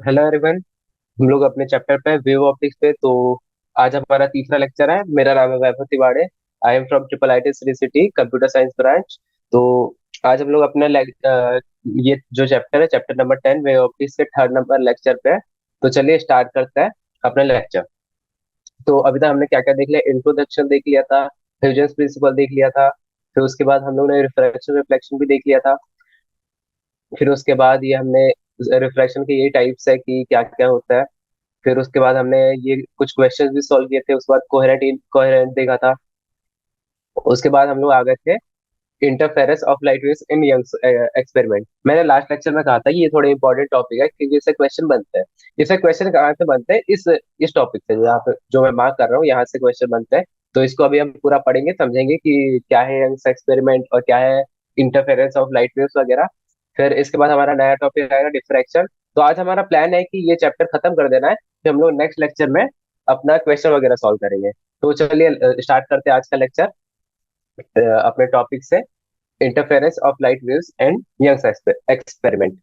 Hello everyone. हम लोग अपने चैप्टर पे वेव ऑप्टिक्स पे। तो आज हमारा तीसरा लेक्चर है। मेरा नाम है Vaibhav Tiwade. I am from triple I T Sri City computer science branch. तो आज हम लोग अपने ये जो चैप्टर है, चैप्टर नंबर 10 वेव ऑप्टिक्स के थर्ड नंबर लेक्चर पे है। तो चलिए स्टार्ट करते हैं अपना लेक्चर। तो अभी तक हमने क्या क्या देख लिया? इंट्रोडक्शन देख लिया था, ह्यूजेंस प्रिंसिपल देख लिया था, फिर उसके बाद हम लोग ने रिफ्रैक्शन रिफ्लेक्शन भी देख लिया था। फिर उसके बाद ये हमने रिफ्रैक्शन के ये टाइप्स है कि क्या क्या होता है। फिर उसके बाद हमने ये कुछ क्वेश्चंस भी सॉल्व किए थे। उसके बाद कोहेरेंट इनकोहेरेंट देखा था। उसके बाद हम लोग आ गए थे interference of light waves in Young's experiment. मैंने लास्ट लेक्चर में कहा था कि ये थोड़ा इंपॉर्टेंट टॉपिक है क्योंकि इससे क्वेश्चन बनते हैं। इससे क्वेश्चन कहाँ से बनते हैं? इस टॉपिक से, यहाँ पे जो मैं मार्क कर रहा हूँ, यहाँ से क्वेश्चन बनते हैं। तो इसको अभी हम पूरा पढ़ेंगे, समझेंगे कि क्या है यंग्स एक्सपेरिमेंट और क्या है इंटरफेरेंस ऑफ लाइट वेव्स वगैरह। फिर इसके बाद हमारा नया टॉपिक आएगा डिफ्रैक्शन। तो आज हमारा प्लान है कि ये चैप्टर खत्म कर देना है, फिर हम लोग नेक्स्ट लेक्चर में अपना क्वेश्चन वगैरह सॉल्व करेंगे। तो चलिए स्टार्ट करते हैं आज का लेक्चर अपने टॉपिक से, interference of light waves and Young's experiment.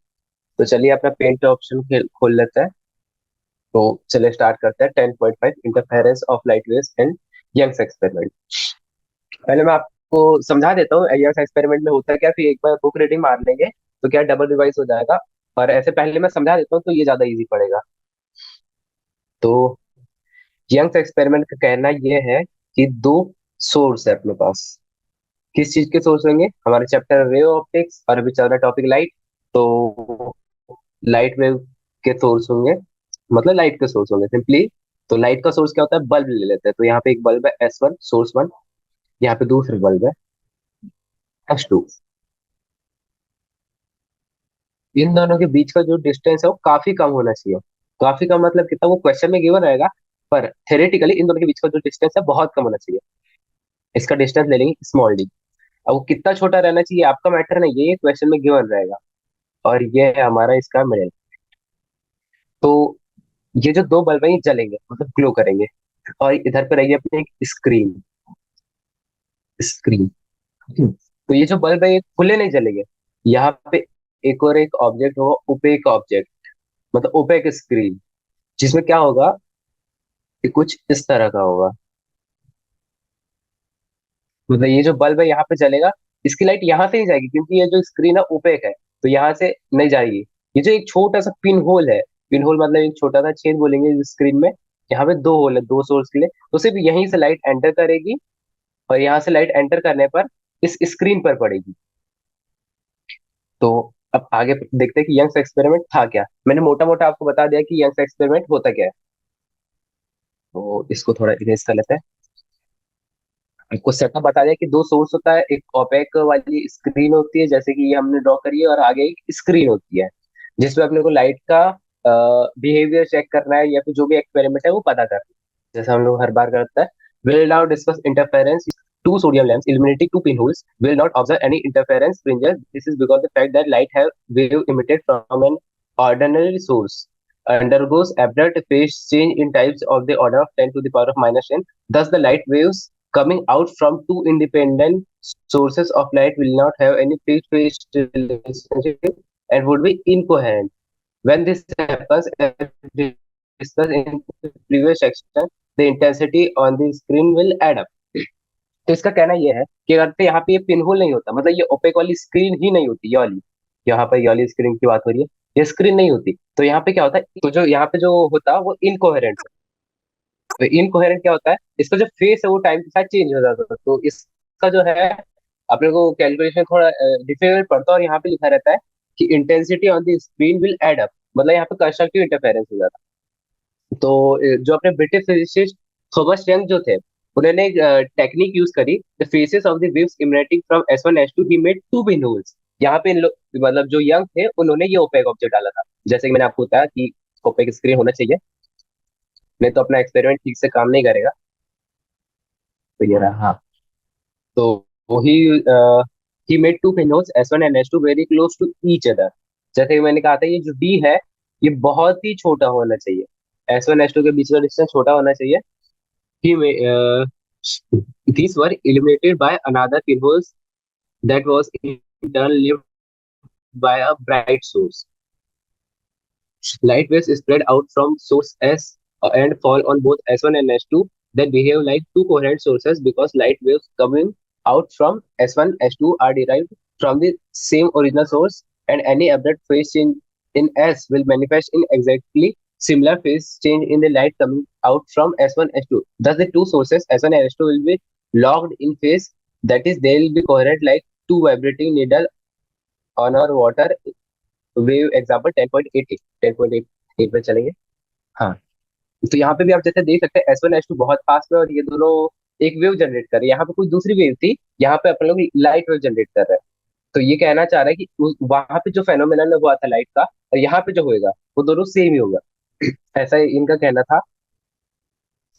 तो चलिए अपना पेंट ऑप्शन खोल लेते हैं। तो चलिए स्टार्ट करते हैं 10.5 interference of light waves and Young's experiment. पहले मैं आपको समझा देता हूँ यंग्स एक्सपेरिमेंट में होता है क्या, फिर एक बार बुक रीडिंग मार लेंगे तो क्या डबल रिवाइज हो जाएगा। और ऐसे पहले मैं समझा देता हूँ तो ये ज्यादा इजी पड़ेगा। तो यंग्स एक्सपेरिमेंट का कहना ये है कि दो सोर्स है अपने पास। किस चीज के सोर्स होंगे? हमारे चैप्टर रे ऑप्टिक्स और अभी चल रहा टॉपिक लाइट। तो लाइट वेव के सोर्स होंगे, मतलब लाइट के सोर्स होंगे सिंपली। तो लाइट का सोर्स क्या होता है? बल्ब ले लेते हैं। तो यहाँ पे एक बल्ब है S1 सोर्स वन, यहाँ पे दूसरी बल्ब है S2। इन दोनों के बीच का जो डिस्टेंस है वो काफी कम होना चाहिए। काफी कम मतलब कितना? वो क्वेश्चन में गिवन रहेगा, पर थेरेटिकली इन दोनों के बीच का जो डिस्टेंस है बहुत कम होना चाहिए। इसका डिस्टेंस ले लेंगे स्मॉल डी। अब वो कितना छोटा रहना चाहिए आपका मैटर नहीं है, ये क्वेश्चन में गिवन रहेगा। और ये है हमारा इसका मिडिल। तो ये जो दो बल्ब है ये जलेंगे, मतलब ग्लो करेंगे। और इधर पे रहेगी अपनी एक स्क्रीन। स्क्रीन। तो ये जो बल्ब है ये खुले नहीं जलेंगे। यहाँ पे एक और एक ऑब्जेक्ट होगा, ओपेक ऑब्जेक्ट, मतलब ओपेक स्क्रीन, जिसमें क्या होगा कि कुछ इस तरह का होगा। मतलब ये जो बल्ब है यहाँ पे जलेगा, इसकी लाइट यहाँ से नहीं जाएगी क्योंकि ये जो स्क्रीन है ओपेक है, तो यहाँ से नहीं जाएगी। ये जो एक छोटा सा पिन होल है, पिन होल मतलब एक छोटा सा छेद बोलेंगे स्क्रीन में। यहाँ पे दो होल है दो सोर्स के लिए, तो सिर्फ यहीं से लाइट एंटर करेगी। और यहाँ से लाइट एंटर करने पर इस स्क्रीन पर पड़ेगी। तो अब आगे देखते हैं कि यंग्स एक्सपेरिमेंट था क्या। मैंने मोटा मोटा आपको बता दिया कि यंग्स एक्सपेरिमेंट होता क्या है। तो इसको थोड़ा इरेज कर लेते हैं। आपको सेटअप बता दिया कि दो सोर्स होता है, एक ओपेक वाली स्क्रीन होती है जैसे कि ये हमने ड्रॉ करी है, और आगे एक स्क्रीन होती है जिसमें अपने को लाइट का बिहेवियर चेक करना है या फिर जो भी एक्सपेरिमेंट है वो पता करना है, जैसे हम लोग हर बार करते हैं। Will now discuss interference two sodium lamps illuminating two pinholes will not observe any interference fringes. This is because the fact that light have wave emitted from an ordinary source undergoes abrupt phase change in types of the order of 10 to the power of minus 10. Thus, the light waves coming out from two independent sources of light will not have any fixed phase relationship and would be incoherent. When this happens, as discussed in the previous section, the intensity on the screen will add up. तो इसका कहना यह है कि अगर तो यहाँ पे ये पिनहोल नहीं होता, मतलब ये ओपेक वाली स्क्रीन ही नहीं होती, ये वाली, यहाँ पर ये वाली स्क्रीन की बात हो रही है, ये स्क्रीन नहीं होती, तो यहाँ पे क्या होता है? तो जो यहाँ पे जो होता है वो इनकोहेरेंट। तो इनकोहेरेंट क्या होता है? इसका जो फेस है वो टाइम के साथ चेंज हो जाता है। तो इसका जो है अपने को कैलकुलेशन थोड़ा डिफिकल्ट पड़ता है। और यहाँ पे लिखा रहता है कि intensity on the screen will add up, मतलब यहाँ पे कंस्ट्रक्टिव इंटरफेरेंस हो जाता है। तो जो अपने ब्रिटिश फिजिसिस्ट थॉमस यंग जो थे, उन्होंने एक टेक्निक यूज करी, the phases of the waves emanating from S1 S2 he made two pin holes. यहाँ पे मतलब जो यंग थे उन्होंने ये ओपेक ऑब्जेक्ट डाला था, जैसे कि मैंने आपको बताया कि ओपेक स्क्रीन होना चाहिए, नहीं तो अपना एक्सपेरिमेंट ठीक से काम नहीं करेगा। तो ये रहा, हाँ। तो he made two pinholes S1 and S2 very close to each other. जैसे कि मैंने कहा था ये जो डी है ये बहुत ही छोटा होना चाहिए, S1 S2 के बीच का डिस्टेंस छोटा होना चाहिए। He may, these were illuminated by another pinholes that was in turn lit by a bright source. Light waves spread out from source S and fall on both S1 and S2 that behave like two coherent sources because light waves coming out from S1, S2 are derived from the same original source, and any abrupt phase change in S will manifest in exactly similar phase change in the light coming out from S1, S2. Thus, the two sources S1 and S2 will be locked in phase, that is, they will be coherent like two vibrating needle on our water wave example 10.88 10.88 पे चलेंगे। हाँ, तो यहाँ पे भी आप जैसे देख सकते हैं S1 S2 बहुत फास्ट है और ये दोनों एक वेव जनरेट कर रहे हैं। यहाँ पे कोई दूसरी वेव थी, यहाँ पे अपन लोग लाइट वेव जनरेट कर रहे हैं। तो ये कहना चाह रहा है कि वहां पे जो फेनोमेनन हुआ था लाइट का और यहाँ पे जो होएगा वो दोनों सेम ही होगा। ऐसा इनका कहना था।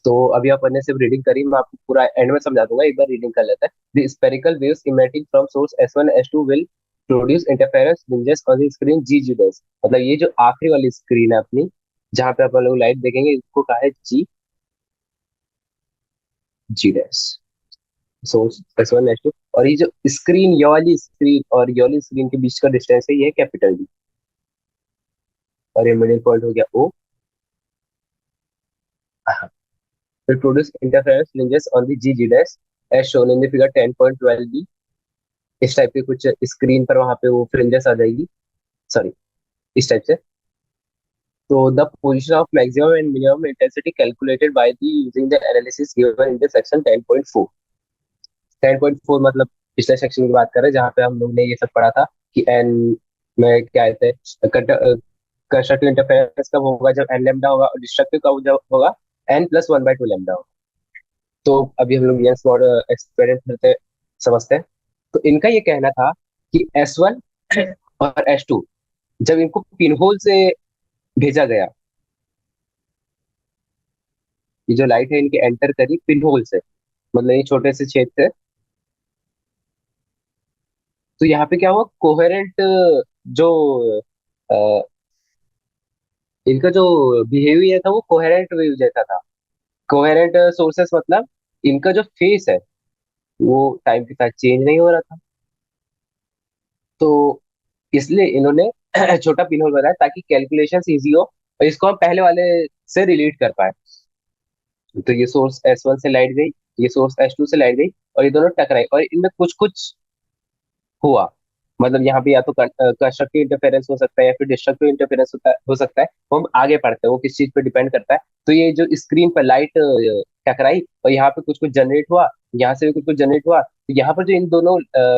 तो अभी अपन ने सिर्फ रीडिंग करी, मैं आपको पूरा एंड में समझा दूंगा, एक बार रीडिंग कर लेते हैं। The spherical waves emitting from source S1 S2 will produce interference fringes on the screen G dash. मतलब ये जो आखिरी वाली स्क्रीन है अपनी, जहां पे अपन लोग लाइट देखेंगे, इसको कहा है जी डैश, सोर्स S1 S2। और ये जो स्क्रीन, ये वाली स्क्रीन और ये वाली स्क्रीन के बीच का डिस्टेंस है, ये है कैपिटल डी। और ये मिडिल पॉइंट हो गया ओ। will produce interference fringes on the G dash as shown in the figure 10.12b। इस टाइप की कुछ स्क्रीन पर वहां पे वो फ्रिंजेस आ जाएगी, सॉरी, इस टाइप से। तो the position of maximum and minimum intensity calculated by the using the analysis given in the section 10.4। 10.4 मतलब पिछले सेक्शन की बात कर रहे हैं जहाँ पे हम लोग ने ये सब पढ़ा था कि एन में क्या कहते हैं, कंस्ट्रक्टिव इंटरफेरेंस कब होगा, जब एन लेमडा होगा, और डिस्ट्रक्टिव कब जब होगा n+1/2 लेमडा होगा। तो अभी हम लोग यंग्स मॉडल एक्सपेरिमेंट करते समझते हैं। तो इनका ये कहना था कि S1 और S2 जब इनको पिनहोल से भेजा गया, ये जो लाइट है इनके एंटर करी पिनहोल से, मतलब ये छोटे से छेद से। तो यहाँ पे क्या हुआ, कोहेरेंट जो अ, इनका जो बिहेवियर था वो कोहेरेंट वेव जैसा था। कोहेरेंट सोर्सेस मतलब इनका जो फेस है वो टाइम के साथ चेंज नहीं हो रहा था। तो इसलिए इन्होंने छोटा पिनहोल बनाया ताकि कैलकुलेशन इजी हो और इसको हम पहले वाले से रिलेट कर पाए। तो ये सोर्स S1 से लाइट गई, ये सोर्स S2 से लाइट गई, और ये दोनों टकराई और इनमें कुछ कुछ हुआ। मतलब यहाँ पे या तो कंस्ट्रक्टिव इंटरफेरेंस हो सकता है या फिर डिस्ट्रक्टिव इंटरफेरेंस हो सकता है, वो हम आगे पढ़ते हैं, वो किस चीज पे डिपेंड करता है। तो ये जो स्क्रीन पर लाइट टकराई और यहाँ पे कुछ कुछ जनरेट हुआ, यहाँ से भी कुछ कुछ जनरेट हुआ, तो यहाँ पर जो इन दोनों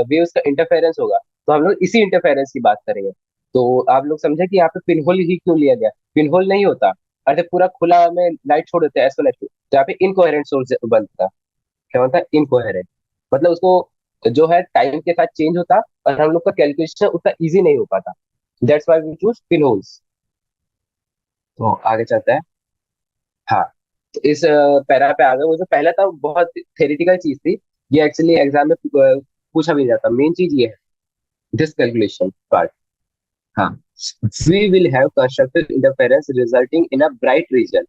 वेव्स का इंटरफेरेंस होगा, तो हम लोग इसी इंटरफेरेंस की बात करेंगे। तो आप लोग समझे कि यहाँ पे पिनहोल ही क्यों लिया गया। पिनहोल नहीं होता, अरे पूरा खुला में लाइट छोड़ देते हैं S1 S2, तो यहाँ पे इनकोहेरेंट सोर्स बनता। क्या बनता है, इनकोहेरेंट। मतलब उसको जो है टाइम के साथ चेंज होता और हम लोग का कैलकुलेशन उतना इजी नहीं हो पाता। That's why we choose pin holes. तो आगे चलता है। हाँ, तो इस पैरा पे आ गए। वो जो पहला था वो बहुत थेरेटिकल चीज थी, ये एक्चुअली एग्जाम में पूछा भी जाता। मेन चीज ये है, दिस कैलकुलेशन पार्ट। हाँ, we will have constructed interference resulting in a bright region.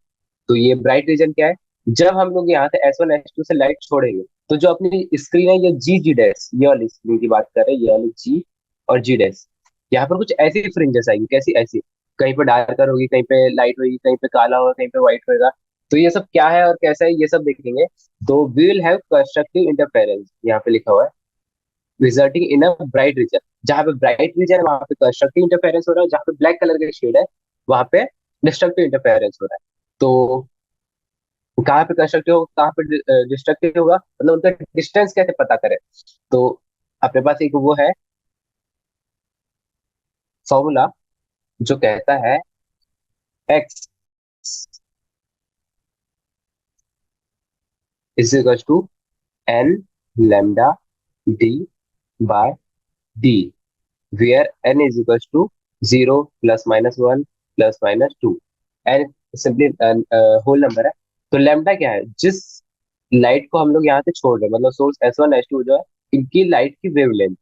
तो ये ब्राइट रीजन क्या है, जब हम लोग यहाँ से S1 S2 से लाइट छोड़ेंगे तो जो अपनी स्क्रीन है, ये जी डैश, ये वाली स्क्रीन की बात कर रहे हैं, ये वाली जी और जी डैश, यहाँ पर कुछ ऐसी फ्रिंजेस आएंगी। कैसी ऐसी, कहीं पे डार्कर होगी, कहीं पे लाइट होगी, कहीं पे काला होगा, कहीं पे व्हाइट होगा। तो ये सब क्या है और कैसा है ये सब देखेंगे। तो we will have constructive interference, यहाँ पे लिखा हुआ है, resulting in a bright region. जहाँ पे ब्राइट रीजन है वहां पे कंस्ट्रक्टिव इंटरफेरेंस हो रहा है, जहाँ पे ब्लैक कलर का शेड है वहां पे डिस्ट्रक्टिव इंटरफेरेंस हो रहा है। तो कहाँ पे कंस्ट्रक्टिव होगा, कहाँ पे डिस्ट्रक्टिव होगा, मतलब उनका डिस्टेंस कैसे पता करें। तो अपने पास एक वो है फॉर्मूला जो कहता है X is equal to N lambda D by D, where N is equal to 0 ± 1 ± 2। N simply whole number है। तो लेमडा क्या है, जिस लाइट को हम लोग यहाँ से छोड़ रहे हैं, मतलब सोर्स S1 S2 जो है, इनकी लाइट की वेवलेंथ।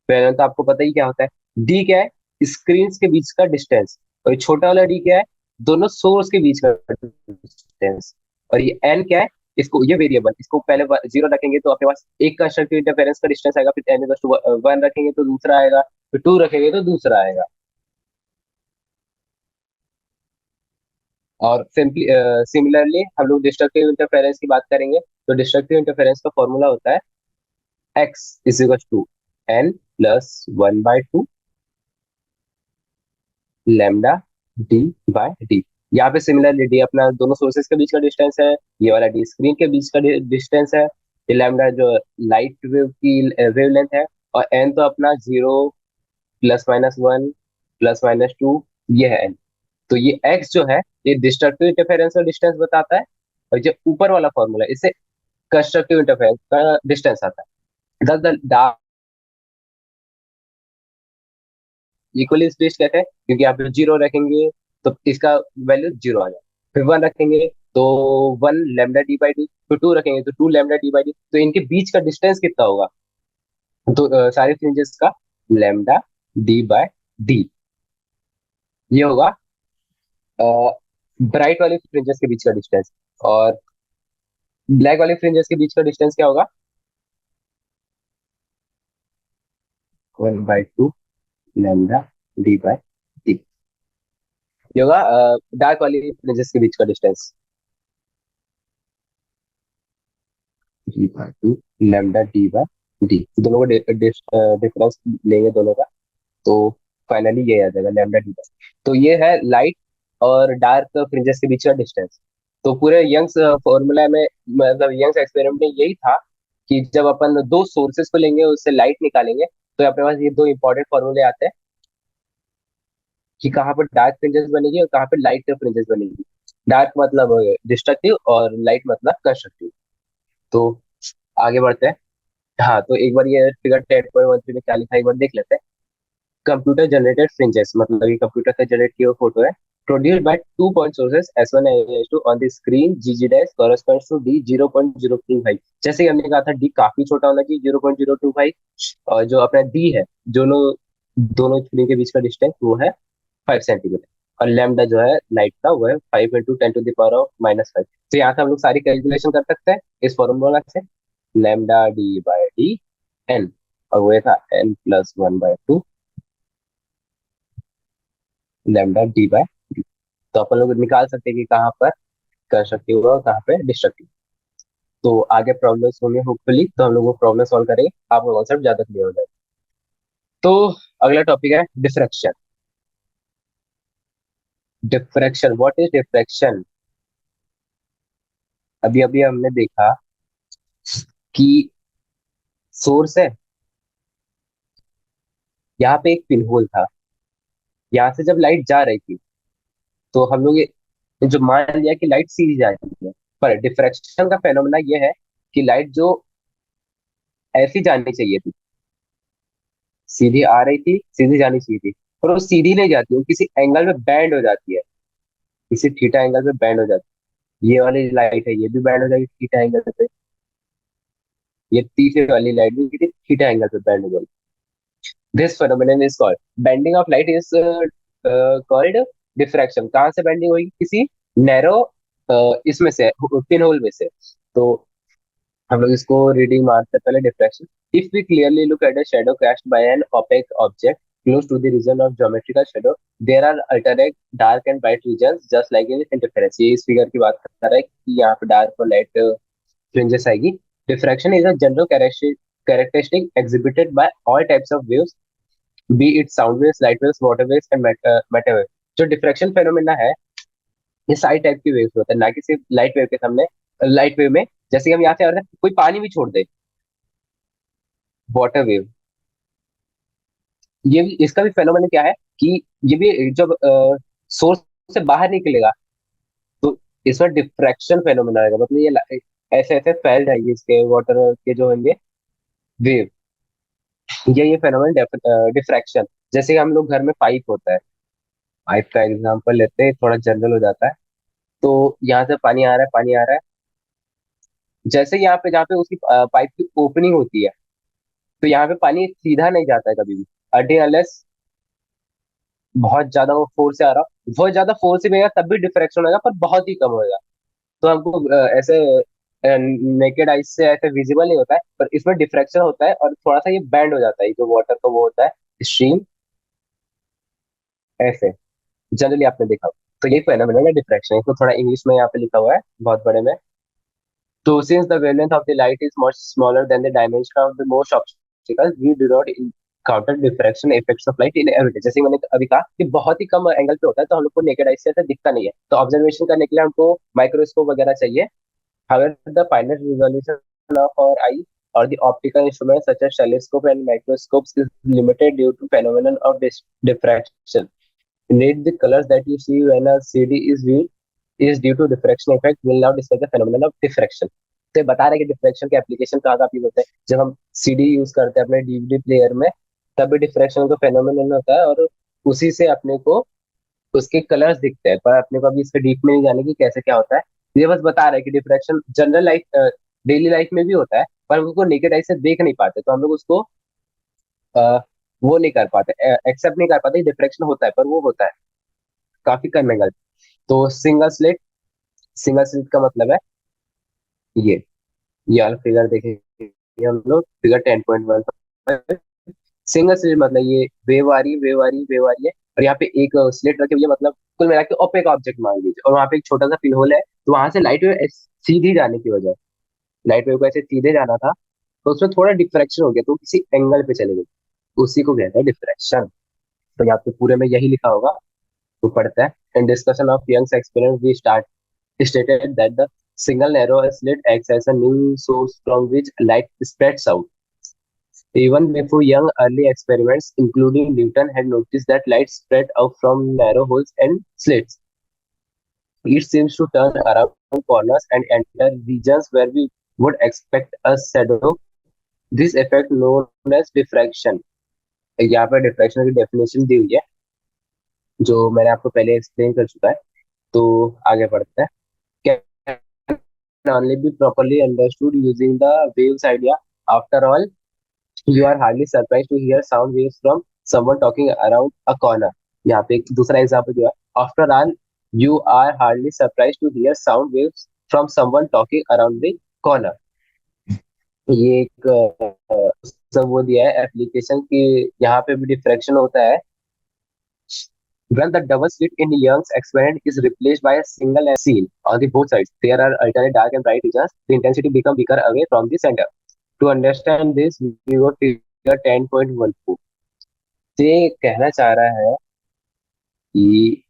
वेवलेंथ तो आपको पता ही क्या होता है। डी क्या है, स्क्रीन के बीच का डिस्टेंस। और ये छोटा वाला डी क्या है, दोनों सोर्स के बीच का डिस्टेंस। और ये एन क्या है, इसको ये वेरिएबल, इसको पहले 0 रखेंगे तो अपने पास एक कंस्ट्रक्टिव इंटरफेरेंस का डिस्टेंस आएगा, फिर एन 1 रखेंगे तो दूसरा आएगा, फिर 2 रखेंगे तो दूसरा आएगा। और सिंपली सिमिलरली हम लोग डिस्ट्रक्टिव इंटरफेरेंस की बात करेंगे, तो डिस्ट्रक्टिव इंटरफेरेंस का फॉर्मूला होता है X is equal to N plus one by two lambda D by D. यहाँ पे सिमिलरली डी अपना दोनों सोर्सेस के बीच का डिस्टेंस है, ये वाला डी स्क्रीन के बीच का डिस्टेंस है, ये लैम्डा जो लाइट वेव की वेवलेंथ है, और एन तो अपना zero plus minus one plus minus two, ये है एन। तो ये एक्स जो है ये डिस्ट्रक्टिव इंटरफेरेंस का डिस्टेंस बताता है, और जो ऊपर वाला फॉर्मूला इससे कंस्ट्रक्टिव इंटरफेरेंस का डिस्टेंस आता है। दस द इक्वली स्पेस कैसे है, क्योंकि आप जीरो रखेंगे तो इसका वैल्यू जीरो आ जाएगा, फिर वन रखेंगे तो one lambda D by D, फिर टू रखेंगे तो two lambda D by D, तो इनके बीच का डिस्टेंस कितना होगा, तो सारी फ्रिंजेस का लेमडा डी बाय डी, ये होगा ब्राइट वाली फ्रिंजेस के बीच का डिस्टेंस। और ब्लैक वाली फ्रिंजेस के बीच का डिस्टेंस क्या होगा, one by two lambda D by D, ये होगा डार्क वाली फ्रिंजेस के बीच का distance, D by two lambda D by D, दोनों को डिफरेंस लेंगे दोनों का, तो फाइनली ये आ जाएगा लेमडा डी बाय। तो ये है लाइट और डार्क फ्रिंजेस के बीच का डिस्टेंस। तो पूरे यंग्स फॉर्मूला में, मतलब यंग्स एक्सपेरिमेंट में यही था कि जब अपन दो सोर्सेस को लेंगे उससे लाइट निकालेंगे, तो अपने पास ये दो इंपॉर्टेंट फॉर्मूले आते हैं कि कहाँ पर डार्क फ्रिंजेस बनेगी और कहाँ पर लाइट फ्रिंजेस बनेगी। डार्क मतलब डिस्ट्रक्टिव और लाइट मतलब कंस्ट्रक्टिव। तो आगे बढ़ते हैं। हाँ, तो एक बार ये फिगर 10.13 में क्या लिखा है एक बार देख लेते हैं। कंप्यूटर जनरेटेड फ्रिंजेस, मतलब ये कंप्यूटर से जनरेट की हुई फोटो है, produced by two point sources S1 and S2 on the screen, GG dash corresponds to D 0.025। जैसे कि हमने कहा था D काफी छोटा होना चाहिए 0.025, और जो अपना D है, दोनों दोनों स्क्रीन के बीच का डिस्टेंस वो है 5 सेंटीमीटर, और लैम्डा जो है लाइट का वो है 5 × 10⁻⁻⁵ तो यहाँ से हम लोग सारी कैलकुलेशन कर सकते हैं इस फॉर्मूला से, lambda D by D N, और वो था N plus one by two lambda D by D. तो अपन लोग निकाल सकते हैं कि कहाँ पर कंस्ट्रक्टिव हुआ और कहाँ पे डिस्ट्रक्टिव। तो आगे प्रॉब्लम्स होंगे होपफुली, तो हम लोग वो प्रॉब्लम सॉल्व करेंगे, आपका कॉन्सेप्ट ज्यादा क्लियर हो जाएगा। तो अगला टॉपिक है diffraction. Diffraction, what is diffraction? अभी अभी हमने देखा कि सोर्स है, यहाँ पे एक पिन होल था, यहाँ से जब लाइट जा रही थी तो हम लोग ये जो मान लिया कि लाइट सीधी जा रही है, पर डिफ्रैक्शन का फेनोमेना ये है कि लाइट जो ऐसी जानी चाहिए थी, सीधी आ रही थी, सीधी जानी चाहिए थी, पर वो सीधी नहीं जाती, वो किसी एंगल में बैंड हो जाती है, किसी थीटा एंगल पे बैंड हो जाती है। ये वाली लाइट है, ये भी बैंड हो जाएगी थीटा एंगल पे, ये तीसरी वाली लाइट भी किसी थीटा एंगल पे बैंड हो जाएगी। This phenomenon is called bending of light, is called diffraction. कहाँ से बेंडिंग होगी, किसी नैरो इसमें से, पिन होल में से। तो हम लोग इसको रीडिंग मारते हैं पहले, diffraction. If we clearly look at a shadow cast by an opaque object close to the region of geometrical shadow, there are alternate dark and bright regions just like in interference। ये इस figure की बात कर रहा है कि यहाँ पे डार्क और लाइट फ्रिंजेस आएगी। Diffraction is a general characteristic exhibited by all types of waves, be it sound waves, light waves, water waves and matter waves। जो डिफ्रैक्शन फेनोमेना है, ये सारी टाइप की वेव्स होता है, ना कि सिर्फ लाइट वेव के सामने। लाइट वेव में जैसे कि हम यहाँ से आ रहे हैं, कोई पानी भी छोड़ दे, वाटर वेव, ये भी इसका भी फेनोमेना क्या है कि ये भी जब सोर्स से बाहर निकलेगा तो इसमें डिफ्रैक्शन फेनोमेना आएगा, मतलब ये ऐसे ऐसे फैल जाएंगे इसके वाटर के जो होंगे वेव, ये फेनोमेना डिफ्रैक्शन। जैसे हम लोग घर में पाइप होता है, पाइप का एग्जांपल लेते हैं, थोड़ा जनरल हो जाता है। तो यहाँ से पानी आ रहा है, पानी आ रहा है, जैसे यहाँ पे जहाँ पे उसकी पाइप की ओपनिंग होती है, तो यहाँ पे पानी सीधा नहीं जाता है कभी भी, अटे अनलेस बहुत ज्यादा वो फोर्स से आ रहा, बहुत ज्यादा फोर्स से भी आएगा तब भी डिफ्रैक्शन होगा, पर बहुत ही कम होगा। तो हमको ऐसे नेकेड आइज से ऐसे विजिबल नहीं होता है, पर इसमें डिफ्रैक्शन होता है और थोड़ा सा ये बैंड हो जाता है, जो वाटर का वो होता है स्ट्रीम, ऐसे जनरली आपने देखा होगा। तो ये फेनोमेनन है डिफ्रैक्शन, इसको थोड़ा इंग्लिश में यहाँ पे लिखा हुआ है बहुत बड़े में। तो since the wavelength of the light is much smaller than the dimension of the most obstacles, we do not encounter diffraction effects of light in everyday। जैसे मैंने अभी कहा कि बहुत ही कम एंगल पे होता है, तो हम लोग को नेकेड आई से ऐसा दिखता नहीं है, तो ऑब्जर्वेशन करने के लिए हमको माइक्रोस्कोप वगैरह चाहिए। However, the final resolution of our eye or the optical instruments such as telescope and microscopes is limited due to phenomenon of diffraction. Indeed, the colors that you see when a CD is viewed is due to diffraction effect. Will now discuss the phenomenon of diffraction। तो ये बता रहे हैं कि diffraction के application कहाँ कहाँ use होते हैं। जब हम सीडी यूज करते हैं अपने डीवीडी प्लेयर में, तब भी डिफ्रैक्शन का फेनोमेनन होता है, और उसी से अपने को उसके कलर्स दिखते हैं। पर अपने को अभी इसके डीप में नहीं जाने की कैसे क्या होता है। ये बस बता रहा है कि diffraction general life, daily life में भी होता है, पर हम उसको नेकेड आई से देख नहीं पाते, तो हम लोग उसको अ, वो नहीं कर पाते, एक्सेप्ट नहीं कर पाते। डिफ्रैक्शन होता है, पर वो होता है काफी कम एंगल। तो सिंगल स्लिट का मतलब है ये ये वाला फिगर देखेंगे हम लोग, फिगर 10.1। सिंगल स्लिट मतलब ये वेव आ रही है, और यहाँ पे एक स्लिट रखी हुई है, मतलब कुल मिला के ओपेक ऑब्जेक्ट मान लीजिए, और वहाँ पे एक छोटा सा पिन होल है, तो वहां से लाइट वेव सीधी जाने की वजह, लाइट वेव को ऐसे सीधे जाना था, तो उसमें थोड़ा डिफ्रैक्शन हो गया, तो किसी एंगल पे चले गई, उसी को कहते हैं डिफ्रैक्शन। तो यहाँ पे पूरे में यही लिखा होगा, तो पढ़ता है। In discussion of Young's experience we start stated that the single narrow slit acts as a new source from which light spreads out. Even before young early experiments, including Newton, had noticed that light spread out from narrow holes and slits. It seems to turn around corners and enter regions where we would expect a shadow. This effect known as diffraction। यहाँ पर diffraction की definition दी हुई है, जो मैंने आपको पहले explain कर चुका है। तो आगे बढ़ते हैं। Can only be properly understood using the waves idea. After all, you are hardly surprised to hear sound waves from someone talking around a corner। यहाँ पे एक दूसरा एग्जाम्पल दिया है। After all, you are hardly surprised to hear sound waves from someone talking around the corner। ये एक सब वो दिया है एप्लीकेशन की, यहाँ पे भी डिफ्रैक्शन होता है। When the double slit in Young's experiment is replaced by a single scene on the both sides, there are alternate dark and bright regions. The intensity becomes weaker away from the center. To understand this, we go figure 10.14। ये कहना चाह रहा है कि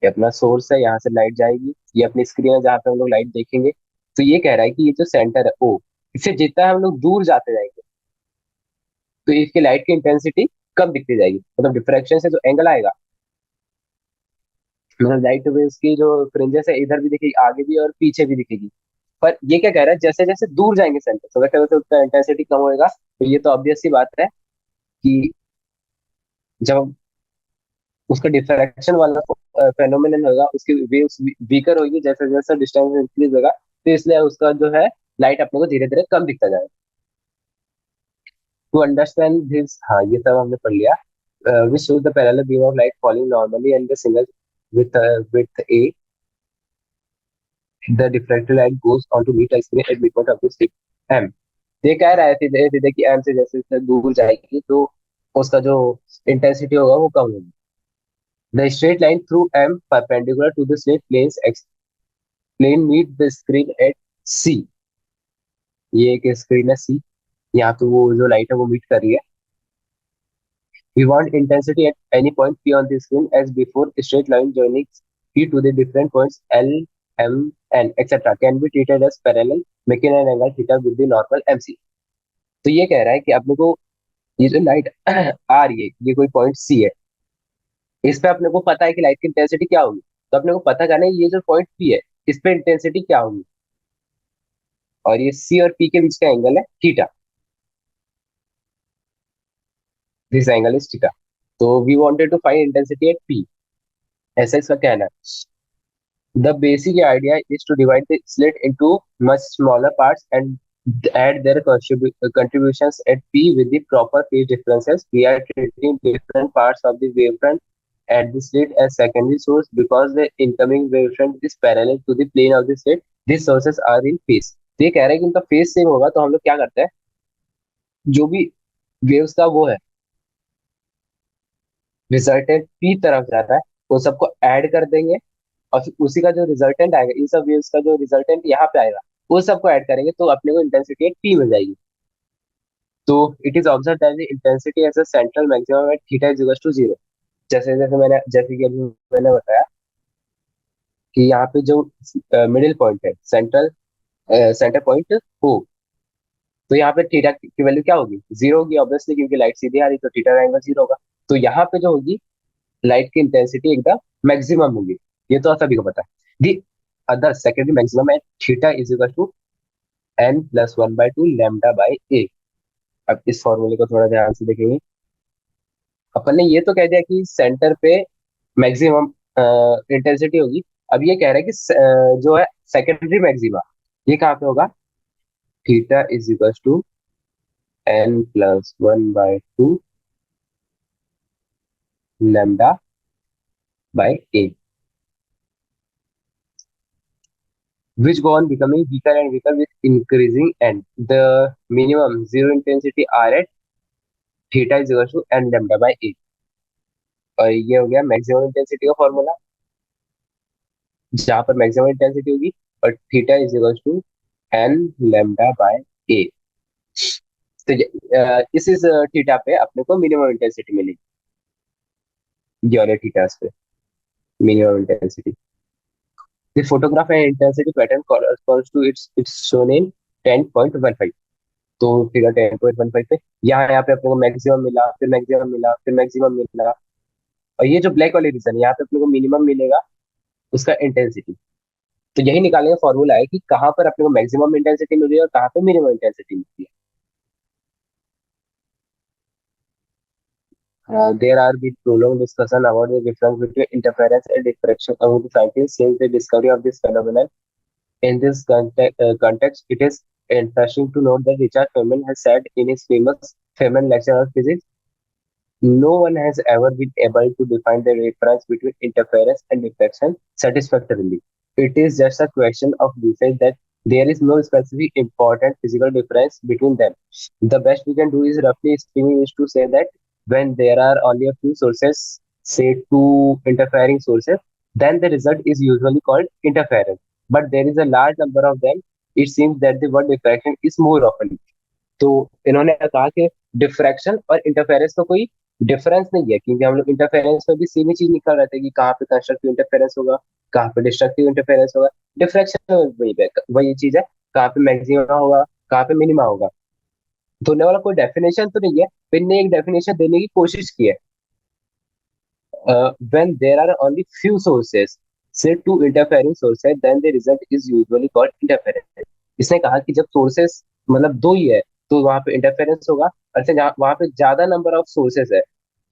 ये अपना source है, यहाँ से लाइट जाएगी, ये अपनी स्क्रीन है जहाँ पे हम लोग लाइट देखेंगे। तो ये कह रहा है कि ये जो सेंटर है ओ, इससे जितना हम लोग दूर जाते जाएंगे, तो इसकी लाइट की इंटेंसिटी कम दिखती जाएगी। मतलब डिफ्रैक्शन से जो एंगल आएगा, मतलब लाइट वेव्स की जो फ्रिंजेस है इधर भी दिखेगी, आगे भी और पीछे भी दिखेगी। पर ये क्या कह रहा है, जैसे जैसे दूर जाएंगे सेंटर, तो वैसे वैसे उसका इंटेंसिटी कम होएगा। तो ये तो ऑब्वियस सी बात है कि जब उसका डिफ्रैक्शन वाला फेनोमेनन होगा, उसकी वेव्स वीकर होगी जैसे जैसे डिस्टेंस इंक्रीज होगा, तो इसलिए उसका जो है लाइट अपने को धीरे धीरे कम दिखता जाएगा। टू अंडरस्टैंड दिस, हाँ ये सब हमने पढ़ लिया। Which shows the parallel beam of light falling normally and the single with a the diffracted light goes on to meet a screen at midpoint of the slit M। ये कह रहा है सीधे सीधे कि M से जैसे जैसे दूर जाएगी, तो उसका जो इंटेंसिटी होगा वो कम होगी। The straight line through M perpendicular to the slit planes X plane meet the screen at C। ये एक स्क्रीन है C, यहाँ पे वो जो लाइट है वो मीट कर रही है। We want intensity at any point P on the screen as before, straight line joining P to the different points L, M, N, etc. can be treated as parallel, making an angle theta with the normal MC। तो ये कह रहा है कि अपने को ये जो लाइट आ रही है, ये कोई पॉइंट सी है, इस पे अपने को पता है कि लाइट की इंटेंसिटी क्या होगी, तो अपने को पता करना है ये जो पॉइंट पी है, इस पे इंटेंसिटी क्या होगी, और ये सी और पी के बीच का एंगल है theta. This angle is theta. तो we wanted to find intensity at P, ऐसा इसका कहना है। The basic idea is to divide the slit into much smaller parts and add their contributions at P with the proper phase differences। We are treating different parts of the wavefront at the slit as secondary source because the incoming wavefront is parallel to the plane of the slit। These sources are in phase। तो ये कह रहे हैं कि उनका phase same होगा, तो हम लोग क्या करते हैं, जो भी वेव्स का वो है, रिजल्टेंट पी तरफ जाता है, उन सबको ऐड कर देंगे, और फिर उसी का जो रिजल्टेंट आएगा, इन सब वेव्स का जो रिजल्टेंट यहाँ पे आएगा, उन सबको ऐड करेंगे तो अपने को इंटेंसिटी एक पी मिल जाएगी। तो it is observe that the intensity as a central maximum at theta is equal to zero. जैसे जैसे मैंने जैसे कि अभी मैंने बताया कि यहाँ पे जो मिडिल पॉइंट है, सेंट्रल सेंटर पॉइंट हो, तो यहाँ पे थीटा की वैल्यू क्या होगी, जीरो होगी ऑब्वियसली, क्योंकि लाइट सीधी आ रही तो थीटा का एंगल जीरो होगा। तो यहाँ पे जो होगी लाइट की इंटेंसिटी एकदम मैक्सिमम होगी, ये तो सभी को पता है। The other secondary maximum at theta is equal to N plus one by two lambda by a. अब इस फॉर्मूले को थोड़ा ध्यान से देखेंगे। अपन ने ये तो कह दिया कि सेंटर पे मैक्सिमम इंटेंसिटी होगी। अब ये कह रहा है कि जो है सेकेंडरी मैक्सिमा, ये कहाँ पे होगा, theta is equal to N plus one by two lambda by A, which go on becoming weaker and weaker with increasing and the minimum zero intensity R at theta is equal to n lambda by a। और ये हो गया maximum intensity का formula, जहां पर maximum intensity होगी और theta is equal to n lambda by a. तो इस थीटा पे अपने को मिनिमम इंटेंसिटी मिलेगी, ये वाले थीटा पे minimum intensity. The photograph and intensity pattern corresponds to its shown in 10.15। तो फिगर 10.15 पे यहाँ पे अपने को मैक्सिमम मिला, फिर मैक्सिमम मिला, फिर मैक्सिमम मिला, और ये जो ब्लैक वाली रीजन है यहाँ पे अपने को मिनिमम मिलेगा उसका इंटेंसिटी। तो यही निकालने का फॉर्मूला है कि कहाँ पर अपने को मैक्सिमम इंटेंसिटी मिल रही है और कहाँ पे मिनिमम इंटेंसिटी मिल रही है। There are been prolonged discussion about the difference between interference and diffraction among the scientists since the discovery of this phenomenon. In this context, it is interesting to note that Richard Feynman has said in his famous Feynman lecture on physics, no one has ever been able to define the difference between interference and diffraction satisfactorily. It is just a question of usage that there is no specific important physical difference between them. The best we can do is roughly speaking is to say that when there are only a few sources, say two interfering sources, then the result is usually called interference. But there is a large number of them. It seems that the word diffraction is more often। तो इन्होंने कहा कि diffraction और interference का कोई difference नहीं है, क्योंकि हम लोग इंटरफेरेंस में भी सेम ही चीज निकाल रहे थे कि कहाँ पे कंस्ट्रक्टिव इंटरफेरेंस होगा, कहाँ पे डिस्ट्रक्टिव इंटरफेरेंस होगा। डिफ्रैक्शन में वही चीज है, कहाँ पे मैक्सिमा होगा, कहाँ पे मिनिमा होगा। दोनों वाला कोई डेफिनेशन तो नहीं है, फिर ने एक डेफिनेशन देने की कोशिश की है। when there are only few sources, say two interfering sources, then the result is usually called interference। इसने कहा कि जब सोर्सेस मतलब दो ही है तो वहां पे इंटरफेरेंस होगा, और जहाँ वहां पे ज्यादा नंबर ऑफ सोर्सेस है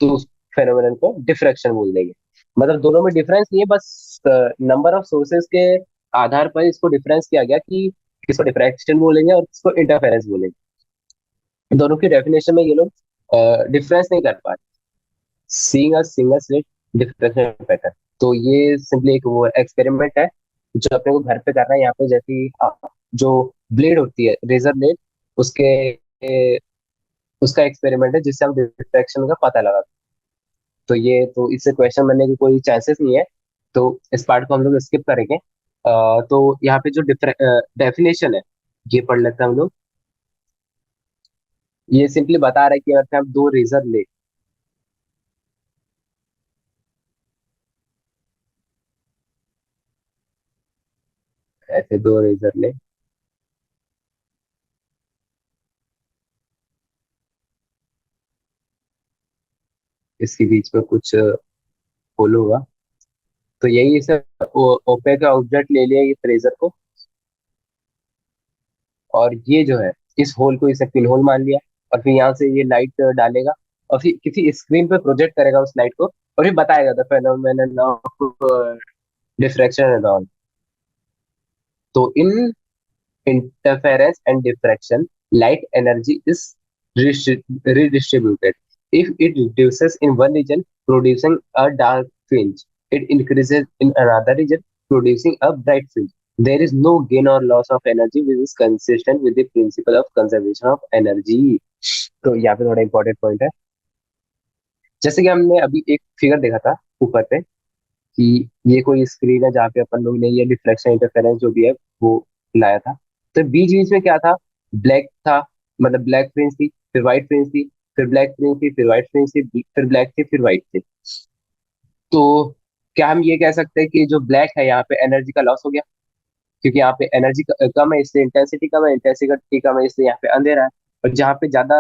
तो उस फेनोमेनन को डिफ्रैक्शन बोल देंगे। मतलब दोनों में डिफरेंस नहीं है, बस नंबर ऑफ सोर्सेस के आधार पर इसको डिफरेंस किया गया कि किसको डिफ्रैक्शन बोलेंगे और किसको इंटरफेरेंस बोलेंगे। दोनों की डेफिनेशन में ये लोग डिफरेंस नहीं कर पा रहे। Seeing a single slit diffraction pattern, तो ये सिंपली एक वो एक्सपेरिमेंट है जो अपने को घर पे करना है। यहाँ पे जैसी जो ब्लेड होती है, रेजर ब्लेड, उसके उसका एक्सपेरिमेंट है जिससे हम डिफ्रैक्शन का पता लगा। तो ये तो इससे क्वेश्चन बनने की कोई चांसेस नहीं है, तो इस पार्ट को हम लोग स्किप करेंगे। तो यहाँ पे जो डेफिनेशन है ये पढ़ लेते हैं हम लोग। ये सिंपली बता रहा है कि अगर हम दो रेजर ले, ऐसे दो रेजर ले, इसके बीच में कुछ होल होगा, तो यही इसे ओपेक का ऑब्जेक्ट ले लिया इस रेजर को, और ये जो है इस होल को इसे पिन होल मान लिया, और फिर यहाँ से ये लाइट डालेगा और फिर किसी स्क्रीन पे प्रोजेक्ट करेगा उस लाइट को, और फिर बताएगा the phenomenon of diffraction and all. तो इन interference and diffraction, light energy is redistributed. If it reduces in one region, producing a dark fringe, it increases in another region, producing a bright fringe. There is no gain or loss of energy, which is consistent with the principle of conservation of energy। तो यहाँ पे थोड़ा important point है। जैसे कि हमने अभी एक फिगर देखा था ऊपर पे कि ये कोई स्क्रीन है जहाँ पे अपन लोग ने ये रिफ्लेक्शन इंटरफेरेंस जो भी है वो लाया था। तो बीच बीच में क्या था, ब्लैक था, मतलब ब्लैक फ्रिंज थी, फिर व्हाइट फ्रिंज थी, फिर ब्लैक फ्रिंज थी, फिर व्हाइट फ्रिंज थी, फिर ब्लैक थी, फिर व्हाइट थी। तो क्या हम ये कह सकते हैं कि जो ब्लैक है यहाँ पे एनर्जी का लॉस हो गया, क्योंकि यहाँ पे एनर्जी कम है इसलिए इंटेंसिटी कम है, इंटेंसिटी कम है इसलिए यहाँ पे अंधेरा है। और जहाँ पे ज्यादा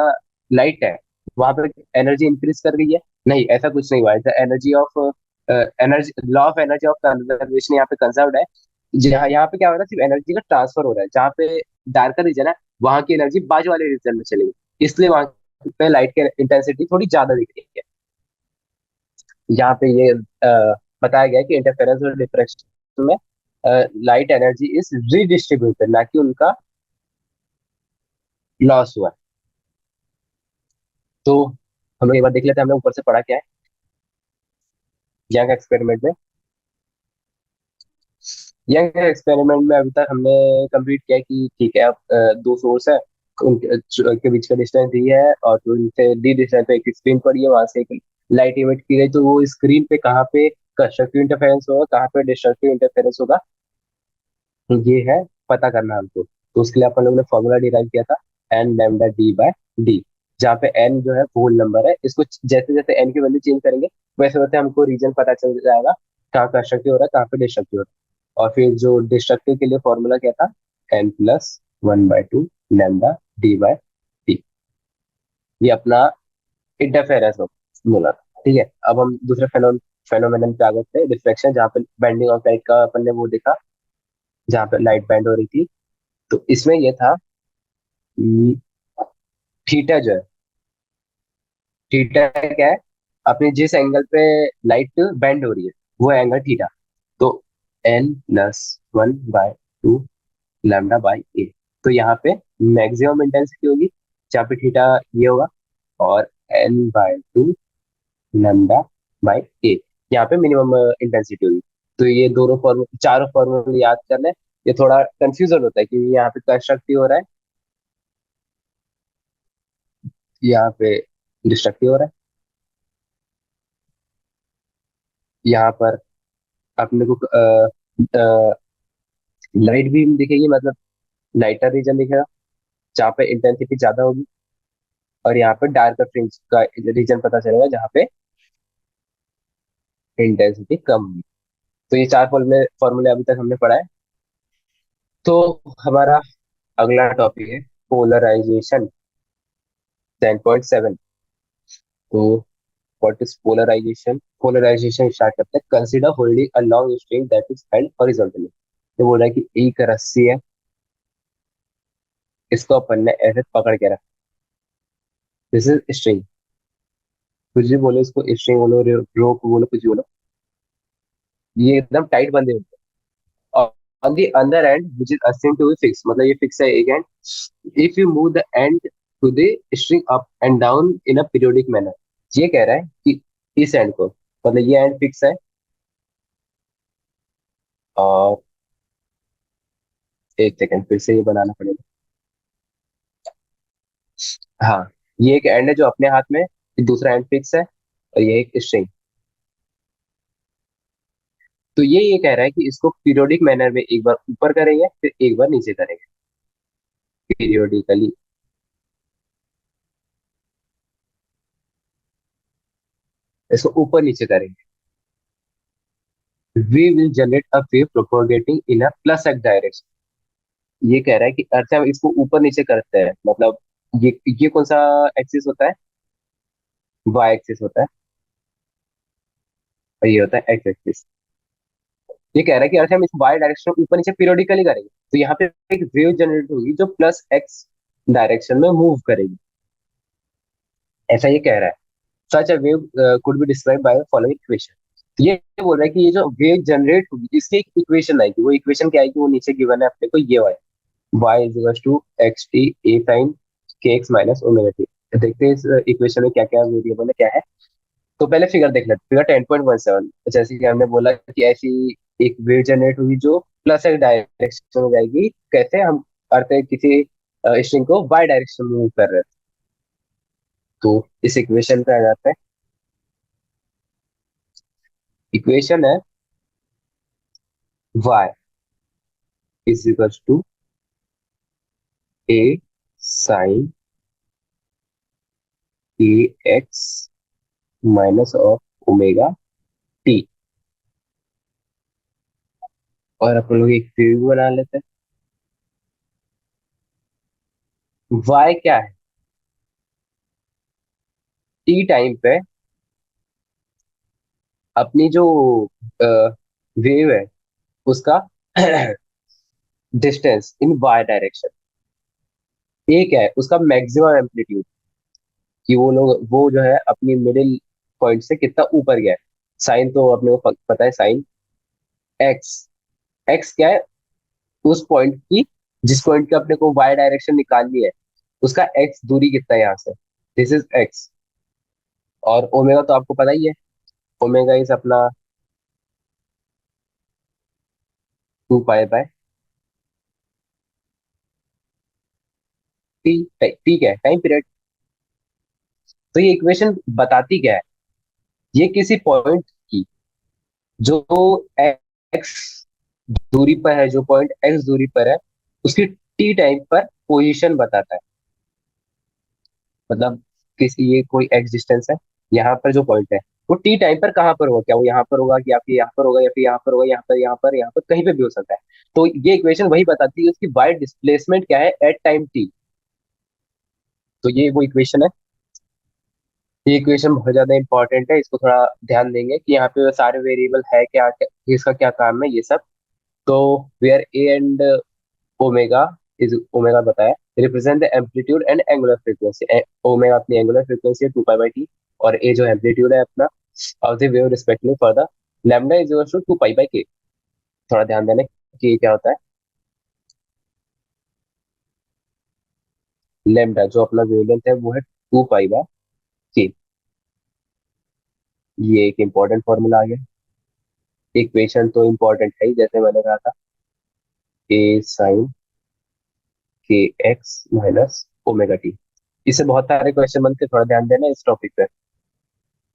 लाइट है वहां पे एनर्जी इंक्रीज कर गई है? नहीं, ऐसा कुछ नहीं हुआ है। Energy of energy, law of energy of conservation यहाँ पे कंजर्व्ड है। जहाँ यहाँ पे क्या हो रहा है, सिर्फ एनर्जी का ट्रांसफर हो रहा है। जहाँ पे डार्कर रीजन है वहां की एनर्जी बाजू वाले रीजन में चलेगी, इसलिए वहां पे लाइट की इंटेंसिटी थोड़ी ज्यादा दिख रही है। यहाँ पे ये बताया गया है कि इंटरफेरेंस और डिफ्रैक्शन में लाइट एनर्जी इज रीडिस्ट्रीब्यूटेड, ना कि उनका लॉस हुआ है। तो हम लोग एक बार देख लेते हैं हमने ऊपर से पढ़ा क्या है यंग एक्सपेरिमेंट में। यंग एक्सपेरिमेंट में अभी तक हमने कंप्लीट किया कि ठीक है, अब दो सोर्स है, उनके बीच का डिस्टेंस दी है और तो उनसे डी डिस्टेंस पे एक स्क्रीन पड़ी है, वहां से एक लाइट इमिट की गई। तो वो स्क्रीन पे कहाँ पे कंस्ट्रक्टिव इंटरफेरेंस होगा, कहाँ पे डिस्ट्रक्टिव इंटरफेरेंस होगा, तो ये है पता करना हमको। तो उसके लिए अपन लोगों ने फॉर्मूला डिराइव किया था, N lambda D by D, जहाँ पे एन जो है होल नंबर है। इसको जैसे जैसे एन की वैल्यू चेंज करेंगे वैसे वैसे हमको रीजन पता चल जाएगा कहाँ कंस्ट्रक्टिव हो रहा है, कहाँ पे डिस्ट्रक्टिव हो रहा है। और फिर जो डिस्ट्रक्टिव के लिए फॉर्मूला क्या था, N plus one by two lambda D by D. ये अपना इंटरफेरेंस फॉर्मूला था। ठीक है, अब हम दूसरे फेनोमेनन पे आ गए थे, रिफ्लेक्शन, जहाँ पे बेंडिंग ऑफ लाइट का अपन ने वो देखा, जहाँ पे लाइट बेंड हो रही थी। तो इसमें ये था कि थीटा जो है, थीटा क्या है, अपने जिस एंगल पे लाइट बेंड हो रही है वो एंगल थीटा। तो n plus one by two lambda by a. तो यहाँ पे मैक्सिमम इंटेंसिटी होगी जहाँ पे थीटा ये होगा, और n by two lambda by a यहाँ पे मिनिमम इंटेंसिटी होगी। तो ये दोनों फॉर्मूले, चारों फॉर्मूले याद करने, ये थोड़ा कंफ्यूजन होता है कि यहाँ पे कंस्ट्रक्टिव हो रहा है, यहाँ पे डिस्ट्रक्टिव हो रहा है। यहाँ पर अपने को लाइट बीम दिखेगी, मतलब लाइटर रीजन दिखेगा जहाँ पे इंटेंसिटी ज्यादा होगी, और यहाँ पे डार्कर फ्रिंज का रीजन पता चलेगा जहाँ पे इंटेंसिटी कम होगी। तो ये चार फॉर्मूले फॉर्मूले अभी तक हमने पढ़ा है। तो हमारा अगला टॉपिक है पोलराइजेशन, 10.7। तो what is polarisation? Polarisation start करते हैं। Consider holding a long string that is held horizontally. तो बोल रहा है कि एक रस्सी है, इसको अपन ने ऐसे पकड़ के रखा। दिस इज स्ट्रिंग, कुछ भी बोलो इसको, स्ट्रिंग बोलो, रोप बोलो, कुछ भी बोलो, ये एकदम टाइट बंधे होते हैं। और on the other end which is assume to be fix, मतलब ये फिक्स है एक end. If you move the end to the string up and down in a periodic manner, ये कह रहा है कि इस एंड को, मतलब ये एंड फिक्स है, और एक सेकंड फिर से ये बनाना पड़ेगा। हाँ, ये एक एंड है जो अपने हाथ में है, दूसरा एंड फिक्स है, और ये एक स्ट्रिंग। तो ये कह रहा है कि इसको पीरियोडिक मैनर में एक बार ऊपर करेंगे फिर एक बार नीचे करेंगे, पीरियोडिकली। इसको ऊपर नीचे करेंगे, we will generate a wave propagating in a plus x direction. ये कह रहा है कि अर्थ हम इसको ऊपर नीचे करते हैं, मतलब ये कौन सा एक्सिस होता है, वाई एक्सिस होता है, और ये होता है एक्स एक्सिस। ये कह रहा है कि अर्थ हम इस वाई डायरेक्शन में ऊपर नीचे पीरियोडिकली करेंगे तो यहाँ पे एक वेव जनरेट होगी जो प्लस एक्स डायरेक्शन में मूव करेगी, ऐसा ये कह रहा है। Such a wave could be describe by the following equation. तो ये बोल रहा है कि ये जो वेव जनरेट होगी इसकी एक इक्वेशन आएगी। वो इक्वेशन क्या आएगी, वो नीचे गिवन है अपने को, ये Y, y is equal to X T A sine K X minus omega T. देखते हैं इस इक्वेशन में क्या क्या वेरिएबल है, क्या है। तो पहले फिगर देख लेते, फिगर 10.17। जैसे कि हमने बोला कि ऐसी एक वेव जनरेट हुई जो प्लस एक डायरेक्शन में जाएगी, कैसे हम अर्थ किसी स्ट्रिंग को वाई डायरेक्शन में मूव कर रहे हैं। तो इस इक्वेशन पे आ जाता है, इक्वेशन है y is equal to A sine A X minus of omega T. और अपन लोग एक प्रीव्यू बना लेते हैं। y क्या है? टी टाइम पे अपनी जो वेव है उसका डिस्टेंस इन y डायरेक्शन। ए क्या है? उसका मैक्सिमम एम्पलीट्यूड, कि वो जो है अपनी मिडिल पॉइंट से कितना ऊपर गया है। साइन तो अपने को पता है, साइन एक्स। एक्स क्या है? उस पॉइंट की, जिस पॉइंट का अपने को वाई डायरेक्शन निकालनी है, उसका एक्स दूरी कितना है यहाँ से। This is x. और ओमेगा तो आपको पता ही है, ओमेगा इज अपना 2 पाई बाय टी। टी क्या है? Time period. तो ये इक्वेशन बताती क्या है? ये किसी पॉइंट की, जो एक्स दूरी पर है, जो पॉइंट एक्स दूरी पर है, उसकी टी टाइम पर पोजीशन बताता है। मतलब किसी, ये कोई एक्स डिस्टेंस है, यहाँ पर जो पॉइंट है वो टी टाइम पर कहाँ पर होगा, क्या वो यहाँ पर होगा, कि आपके यहाँ पर होगा, या फिर यहाँ पर होगा, यहाँ पर कहीं पे भी हो सकता है। तो ये इक्वेशन वही बताती है उसकी वाई डिस्प्लेसमेंट क्या है एट टाइम टी। तो ये वो इक्वेशन है। ये इक्वेशन बहुत ज्यादा इंपॉर्टेंट है, इसको थोड़ा ध्यान देंगे कि यहाँ पे सारे वेरिएबल है क्या, इसका क्या काम है, ये सब। तो where a and omega is, omega बताया, represent the amplitude and angular frequency. Omega अपनी एंगुलर फ्रीक्वेंसी है 2 पाई बाय टी, और ए जो एम्पलीट्यूड है अपना of the wave respectively for the lambda is equal to 2 pi by K. थोड़ा ध्यान देना कि ये क्या होता है। लैम्डा जो अपना वेवलेंथ है वो है 2 पाई बाय के। ये एक इंपॉर्टेंट फॉर्मूला आ गया। इक्वेशन तो इंपॉर्टेंट है ही, जैसे मैंने कहा था, ए sine K X minus omega T. इससे बहुत सारे क्वेश्चन बनते हैं, थोड़ा ध्यान देना इस टॉपिक पे।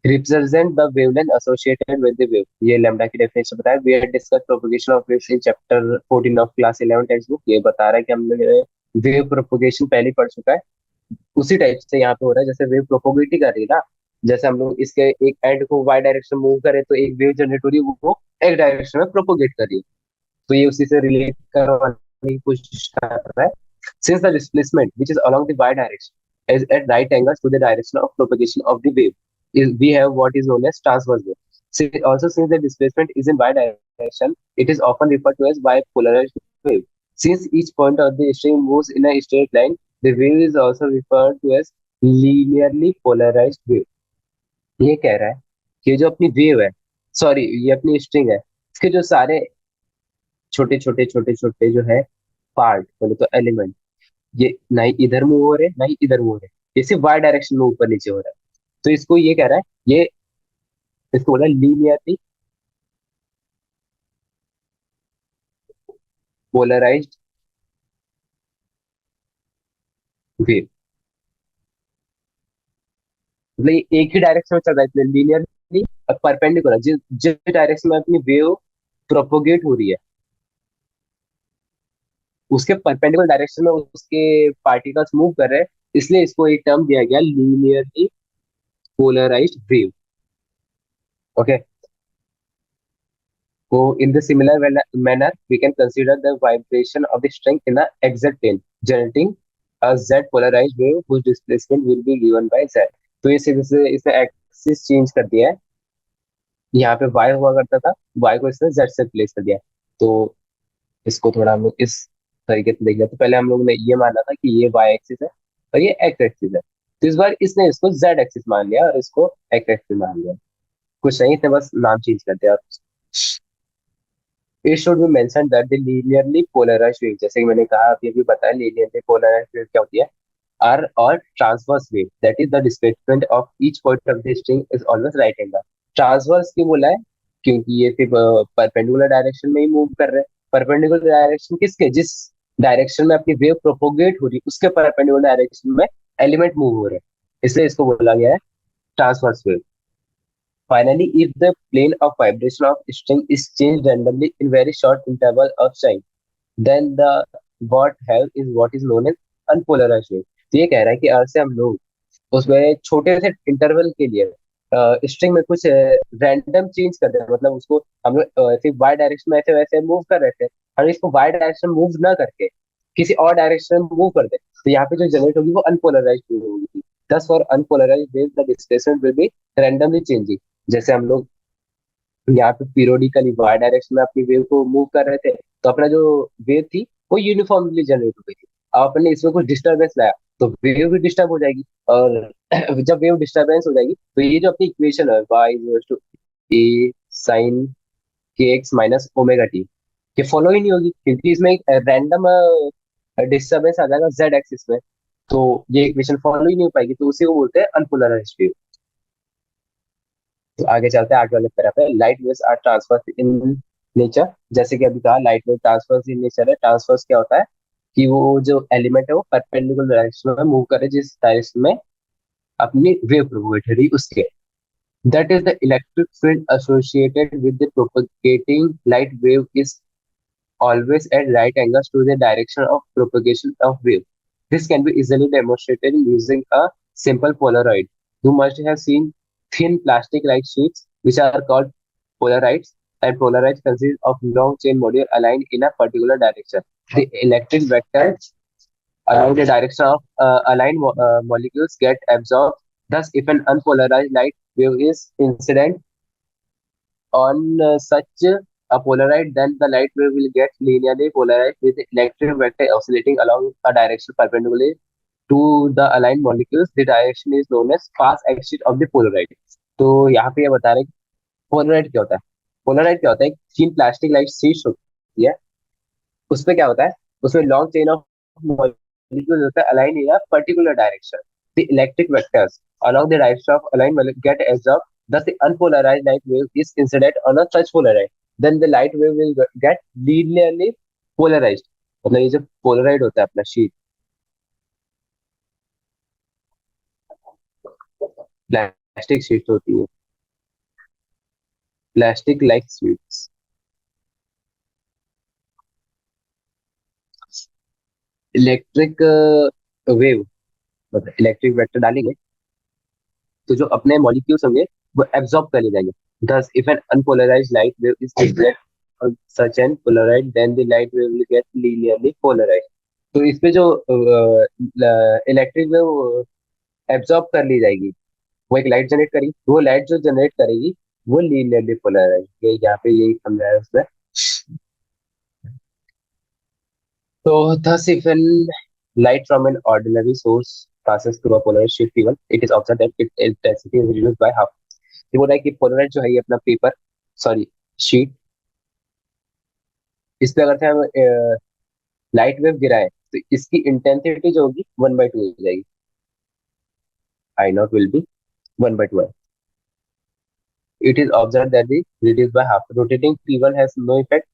Represent the wavelength associated with the wave, ये लैम्डा की डेफिनेशन बताया। We have discuss propagation of waves in chapter 14 of class 11 text book. ये बता रहा है कि हम लोग वेव प्रोपगेशन पहले ही पढ़ चुका है। उसी टाइप से यहाँ पे हो रहा है, जैसे वेव प्रोपोगेट ही कर रही है ना। जैसे हम लोग इसके एक एंड को वाई डायरेक्शन मूव करें तो एक वेव जनरेट हो रही है, वो एक डायरेक्शन में प्रोपोगेट कर रही है। तो ये उसी से रिलेट करवाने की कोशिश कर रहा है। Since the displacement which is along the y direction is at right angles to the direction of propagation of the wave, we have what is known as transverse wave. Also, since the displacement is in y direction, it is often referred to as bipolarized wave. Since each point of the stream moves in a straight line, the wave is also referred to as linearly polarized wave. ये कह रहा है कि जो अपनी wave है, sorry ये अपनी स्ट्रिंग है, इसके जो सारे छोटे छोटे जो है पार्ट, बोले तो एलिमेंट, ये ना ही इधर मूव हो रहे ना ही इधर मूव हो रहे, ये सिर्फ वाई डायरेक्शन में ऊपर नीचे हो रहा है। तो इसको ये कह रहा है, ये इसको बोला लीनियरली पोलराइज्ड वेव। मतलब ये एक ही डायरेक्शन में चल रहा है, इसलिए लीनियरली परपेंडिकुलर, जिस जिस डायरेक्शन में अपनी वेव प्रोपोगेट हो रही है, उसके परपेंडिकुलर डायरेक्शन में उसके पार्टिकल्स मूव कर रहे हैं। इसलिए इसको एक टर्म दिया गया, linearly polarised wave. Okay. So, in the similar manner, we can consider the vibration of the string in the exact plane, generating a z polarized wave whose displacement will be given by z. तो ये सीधे से इसने axis change कर दिया है। यहाँ पे y हुआ करता था, y को इसने z से रिप्लेस कर दिया है। तो इसको थोड़ा हम लोग इस तरीके से देख लेते हैं। पहले हम लोग ने ये माना था कि ये y एक्सिस है और ये x एक्सिस है, तो इस बार इसने इसको z एक्सिस मान लिया और इसको x एक्सिस मान लिया। कुछ नहीं, इसने बस नाम चेंज कर दिया। It should be mentioned that the linearly polarized wave, जैसे कि मैंने कहा अभी अभी बताया, linearly polarized wave क्या होती है, are or transverse wave, that is the displacement of each point of the string is always right angle। Transverse क्यों बोला है? क्योंकि ये सिर्फ परपेंडिकुलर डायरेक्शन में ही मूव कर रहे हैं। परपेंडिकुलर डायरेक्शन किसके? जिस डायरेक्शन में अपनी वेव प्रोपोगेट हो रही है उसके परपेंडिकुलर डायरेक्शन में एलिमेंट मूव हो रहे हैं, इसलिए इसको बोला गया है transverse wave. Finally, if the plane of vibration of string is changed randomly in very short interval of time, then the what have is what is known as unpolarized wave. तो ये कह रहा है कि अर्थ से हम लोग उसमें छोटे से इंटरवल के लिए स्ट्रिंग में कुछ रैंडम चेंज करते हैं, मतलब उसको हम लोग सिर्फ वाई डायरेक्शन में ऐसे वैसे मूव कर रहे थे, हम इसको वाई डायरेक्शन मूव ना करके किसी और डायरेक्शन में मूव कर दे, तो यहाँ पे जो जनरेट होगी वो अनपोलराइज वेव होगी। Thus for unpolarised wave the displacement will be randomly changing. जैसे हम लोग यहाँ पे पीरियोडिकली वाई डायरेक्शन में अपनी वेव को मूव कर रहे थे, तो अपना जो वेव थी वो यूनिफॉर्मली जनरेट हो गई थी। अब अपने इसमें कुछ डिस्टरबेंस लाया तो वेव भी डिस्टर्ब हो जाएगी, और जब वेव डिस्टरबेंस हो जाएगी तो ये जो अपनी इक्वेशन है Y to A sine K X minus omega T, ये फॉलो ही नहीं होगी, क्योंकि इसमें एक रैंडम डिस्टरबेंस आ जाएगा जेड एक्सिस में। तो ये इक्वेशन फॉलो ही नहीं हो पाएगी, तो उसी को बोलते हैं अनपोलराइज्ड वेव। तो आगे चलते हैं, आगे वाले पैरा पे, light waves are transverse in nature. जैसे कि अभी कहा light wave transverse in nature है। ट्रांसफर्स क्या होता है कि वो जो एलिमेंट है वो परपेंडिकुलर डायरेक्शन में मूव करे, जिस डायरेक्शन में अपनी वेव प्रोपोगेट हो रही उसके, that is the electric field associated with the propagating light wave is always at right angles to the direction of propagation of wave. This can be easily demonstrated using a simple Polaroid. You must have seen thin plastic light sheets, which are called polarites, and polarites consist of long chain module aligned in a particular direction. The electric vector along the direction of aligned molecules get absorbed. Thus, if an unpolarized light wave is incident on such a polarized, then the light wave will get linearly polarized with the electric vector oscillating along a direction perpendicular to the aligned molecules. The direction is known as fast exit of the polarized. तो यहाँ पे ये बता रहे हैं Polaroid क्या होता है। पोलराइड क्या होता है, एक थीन प्लास्टिक लाइट शीट होती है, उसपे क्या होता है, उसमें लॉन्ग चेन ऑफ मॉलिक्यूल्स होता है align in a particular direction. The electric vectors along the direction of aligned molecule get absorbed. Thus, the unpolarized light wave is incident on a such polarized. Then the light wave will get linearly polarized. मतलब ये जो Polaroid होता है अपना sheet, plastic sheet होती है, plastic like sheets. Electric wave मतलब electric vector डालेंगे तो जो अपने मॉलिक्यूल्स होंगे वो एब्जॉर्ब कर ले जाएंगे। Thus, if an unpolarized light wave is reflected on such an polarized, then the light wave will get linearly polarized. तो इसपे जो इलेक्ट्रिक वेव एब्जॉर्ब कर ली जाएगी, वो एक लाइट जनरेट करेगी, वो लाइट जो जनरेट करेगी वो लीनियरली पोलराइज, ये यहाँ पे यही समझाया है उसमें। So, thus, if an light from an ordinary source passes through a polarized sheet P1, it is observed that its intensity is reduced by half. ये बोला है कि पोलराइड जो है ये अपना पेपर, सॉरी शीट, इस पे अगर से हम लाइट वेव गिराए तो इसकी इंटेंसिटी जो होगी 1/2 हो जाएगी। I nought will be 1/2। It is observed that the reduced by half. Rotating P1 has no effect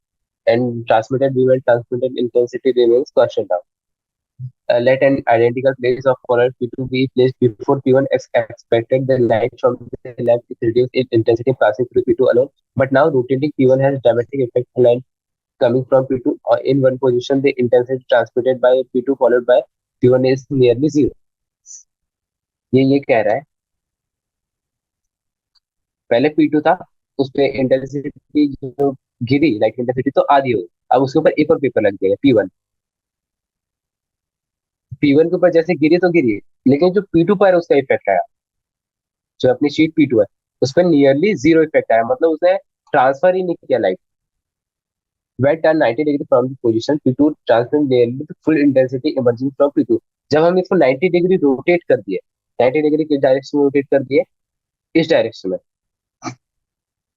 and transmitted B1 transmitted intensity remains constant. Let an identical place of polar P2 be placed before P1 as expected. The light from the lamp is reduced in intensity passing through P2 alone. But now rotating P1 has dramatic effect. Light coming from P2 or in one position, the intensity transmitted by P2 followed by P1 is nearly zero. ये कह रहा है पहले P2 था, उस पे intensity जो गिरी light intensity तो आधी हो, अब उसके ऊपर एक और पेपर लग गया P1। P1 के ऊपर जैसे गिरी तो गिरी, लेकिन जो P2 पर है उसका इफेक्ट आया, जो अपनी शीट P2 है उस पर नियरली जीरो इफेक्ट आया, मतलब उसने ट्रांसफर ही नहीं किया light. Wait turn 90 degree from the position P2 transfer nearly full intensity emerging from P2। जब हम इसको 90 डिग्री रोटेट कर दिए, 90 डिग्री के डायरेक्शन में रोटेट कर दिए इस डायरेक्शन में,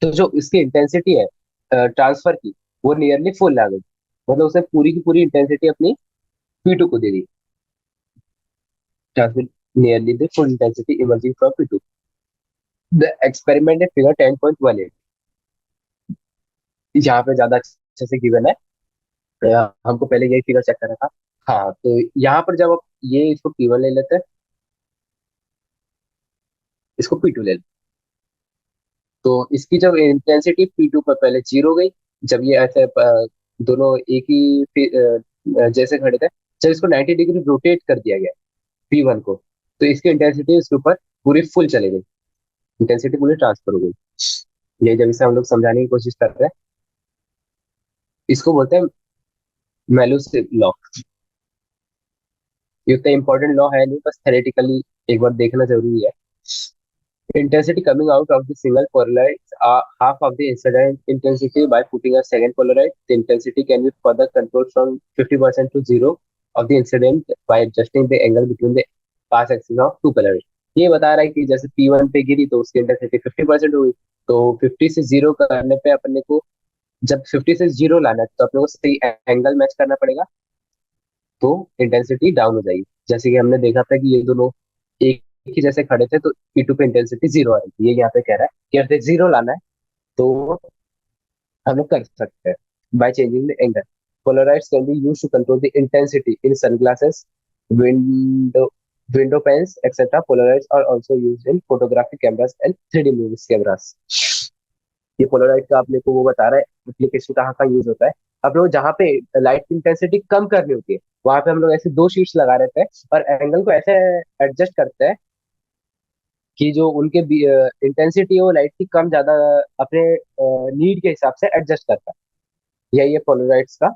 तो जो इसकी इंटेंसिटी है ट्रांसफर की वो नियरली फुल आ गई, मतलब उसने पूरी की पूरी इंटेंसिटी अपनी P2 को दे दी। Transfer nearly the full intensity emerging from P2। The experiment figure 10.18 यहाँ पे ज्यादा अच्छे से गिवन है। हमको पहले यही फिगर चेक करना था। हाँ, तो यहाँ पर जब आप ये इसको P1 ले लेते हैं, इसको P2 ले लेते तो इसकी जब इंटेंसिटी P2 पर पहले जीरो गई, जब ये ऐसे दोनों एक ही जैसे खड़े थे, जब इसको 90 डिग्री रोटेट कर दिया गया P1 को, तो इसकी इंटेंसिटी इसके ऊपर पूरी फुल चली गई, इंटेंसिटी पूरी ट्रांसफर हो गई। ये जब इसे हम लोग समझाने की कोशिश कर रहे हैं, इसको बोलते हैं मेलुसिव लॉ। ये उतना इंपॉर्टेंट लॉ है नहीं, बस थेरेटिकली एक बार देखना जरूरी है। Intensity coming out of the single polarized half of the incident intensity by putting a second polarized. The intensity can be further controlled from 50% to zero of the incident by adjusting the angle between the path axis of two polarized. ये बता रहा है कि जैसे P1 पे गिरी तो उसकी intensity 50% हुई, तो 50 से जीरो करने पे अपने को, जब 50 से जीरो लाना है तो अपने को सही एंगल मैच करना पड़ेगा, तो इंटेंसिटी डाउन हो जाएगी। जैसे कि हमने देखा था कि ये दोनों एक ही जैसे खड़े थे, तो P2 पे इंटेंसिटी जीरो आ रही थी। ये यहाँ पे कह रहा है कि अगर जीरो लाना है तो हम लोग कर सकते हैं by changing the angle. Polaroids can be used to control the intensity in sunglasses, window window panes etcetera. Polaroids are also used in photographic cameras and 3D movies cameras. ये पोलराइड का अपने को वो बता रहा है एप्लीकेशन कहाँ का यूज होता है। अब लोग जहाँ पे लाइट की इंटेंसिटी कम करनी होती है, वहां पे हम लोग ऐसे दो शीट्स लगा रहते हैं और एंगल को ऐसे एडजस्ट करते हैं कि जो उनके इंटेंसिटी है वो लाइट की कम ज्यादा अपने नीड के हिसाब से एडजस्ट करता है। यही है पोलराइड्स का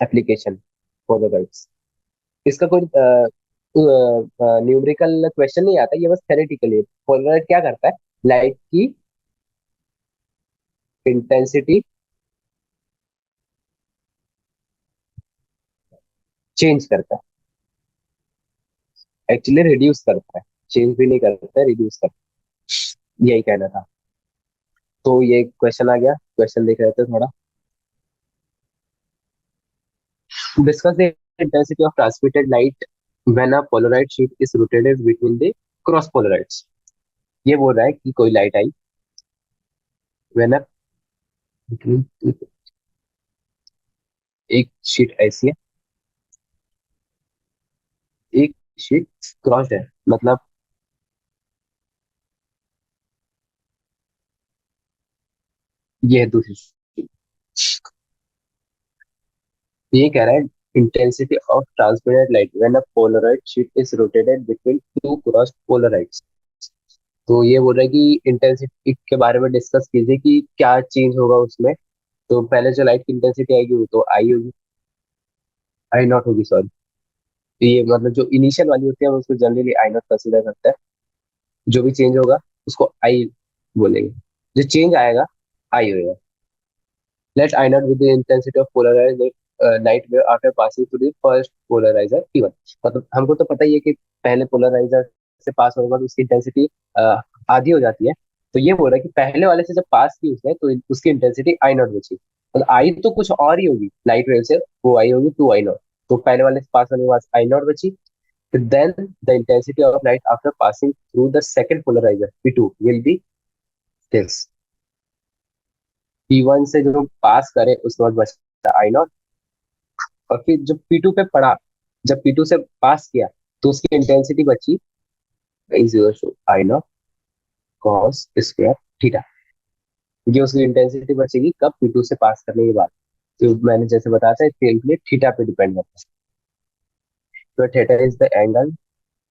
एप्लीकेशन। पोलराइड्स, इसका कोई न्यूमेरिकल क्वेश्चन नहीं आता, ये बस थेरेटिकली पोलराइड क्या करता है, लाइट की इंटेंसिटी चेंज करता है, एक्चुअली रिड्यूस करता है, चेंज भी नहीं करता है, रिड्यूस करता है, यही कहना था। तो ये क्वेश्चन आ गया, क्वेश्चन देख रहे थे थोड़ा। Discuss the intensity of transmitted light when a polaroid sheet is rotated between the cross polaroids. ये बोल रहा है कि कोई लाइट आई, व्हेन अ एक शीट ऐसी है, एक शीट क्रॉस है, मतलब ये है दूसरी sheet। ये कह रहा है intensity of transmitted light when a polaroid sheet is rotated between two cross polaroids. तो ये बोल रहा है कि इंटेंसिटी के बारे में डिस्कस कीजिए कि क्या चेंज होगा उसमें। तो पहले जो लाइट की इंटेंसिटी आएगी वो तो आई होगी, आई नॉट होगी, सॉरी। तो ये मतलब जो इनिशियल वाली होती है हम उसको जनरली आई नॉट कंसिडर करते हैं। जो भी चेंज होगा उसको आई बोलेंगे, जो चेंज आएगा आई होगा। Let I not with the intensity of polarised light wave after passing through the first polariser P1। मतलब हमको तो पता ही है कि पहले पोलराइजर से पास होने के बाद उसकी इंटेंसिटी आधी हो जाती है। तो ये बोल रहा है कि पहले वाले से जब पास की उसने तो उसकी इंटेंसिटी आई नॉट बची, मतलब आई तो कुछ और ही होगी लाइट वेव से, वो आई होगी 2 I0। तो पहले वाले से पास होने के बाद आई नॉट बची, then the intensity of light after passing through the second polarizer P2 will be this। P1 से जो पास करे उसके बाद बचता आई नॉट, और फिर जब P2 पे पड़ा, जब P2 से पास किया तो उसकी इंटेंसिटी बची is I nought cos square theta. ये उसकी इंटेंसिटी बचेगी कब, P2 से पास करने के बाद। तो मैंने जैसे बताया था इसके लिए थीटा पे डिपेंड करता है। तो theta is the angle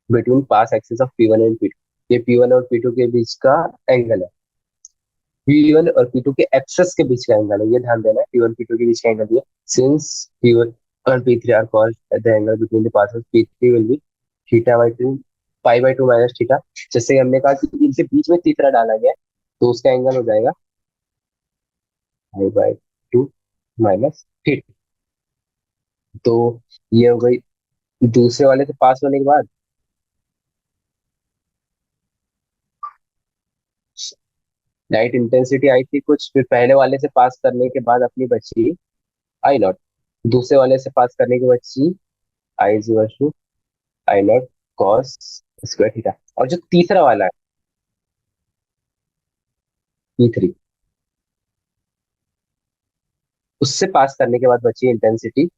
between pass axis of P1 and P2। ये P1 और P2 के बीच का एंगल है, P1 और P2 के एक्सेस के बीच का एंगल है, ये ध्यान देना है। P1 P2 के बीच का एंगल ये, सिंस P1 और P3 are called the angle between the parts, P3 will be theta by 2, pi by 2 minus theta. जैसे हमने कहा कि इनके बीच में तीसरा डाला गया है, तो उसका एंगल हो जाएगा पाई बाय 2 माइनस थीटा। तो ये हो गई दूसरे वाले से पास होने के बाद। लाइट इंटेंसिटी आई थी कुछ, फिर पहले वाले से पास करने के बाद अपनी बची आई नॉट, दूसरे वाले से पास करने की बची I is I nought cos square theta. और जो तीसरा वाला है P3, उससे पास करने के बाद बची intensity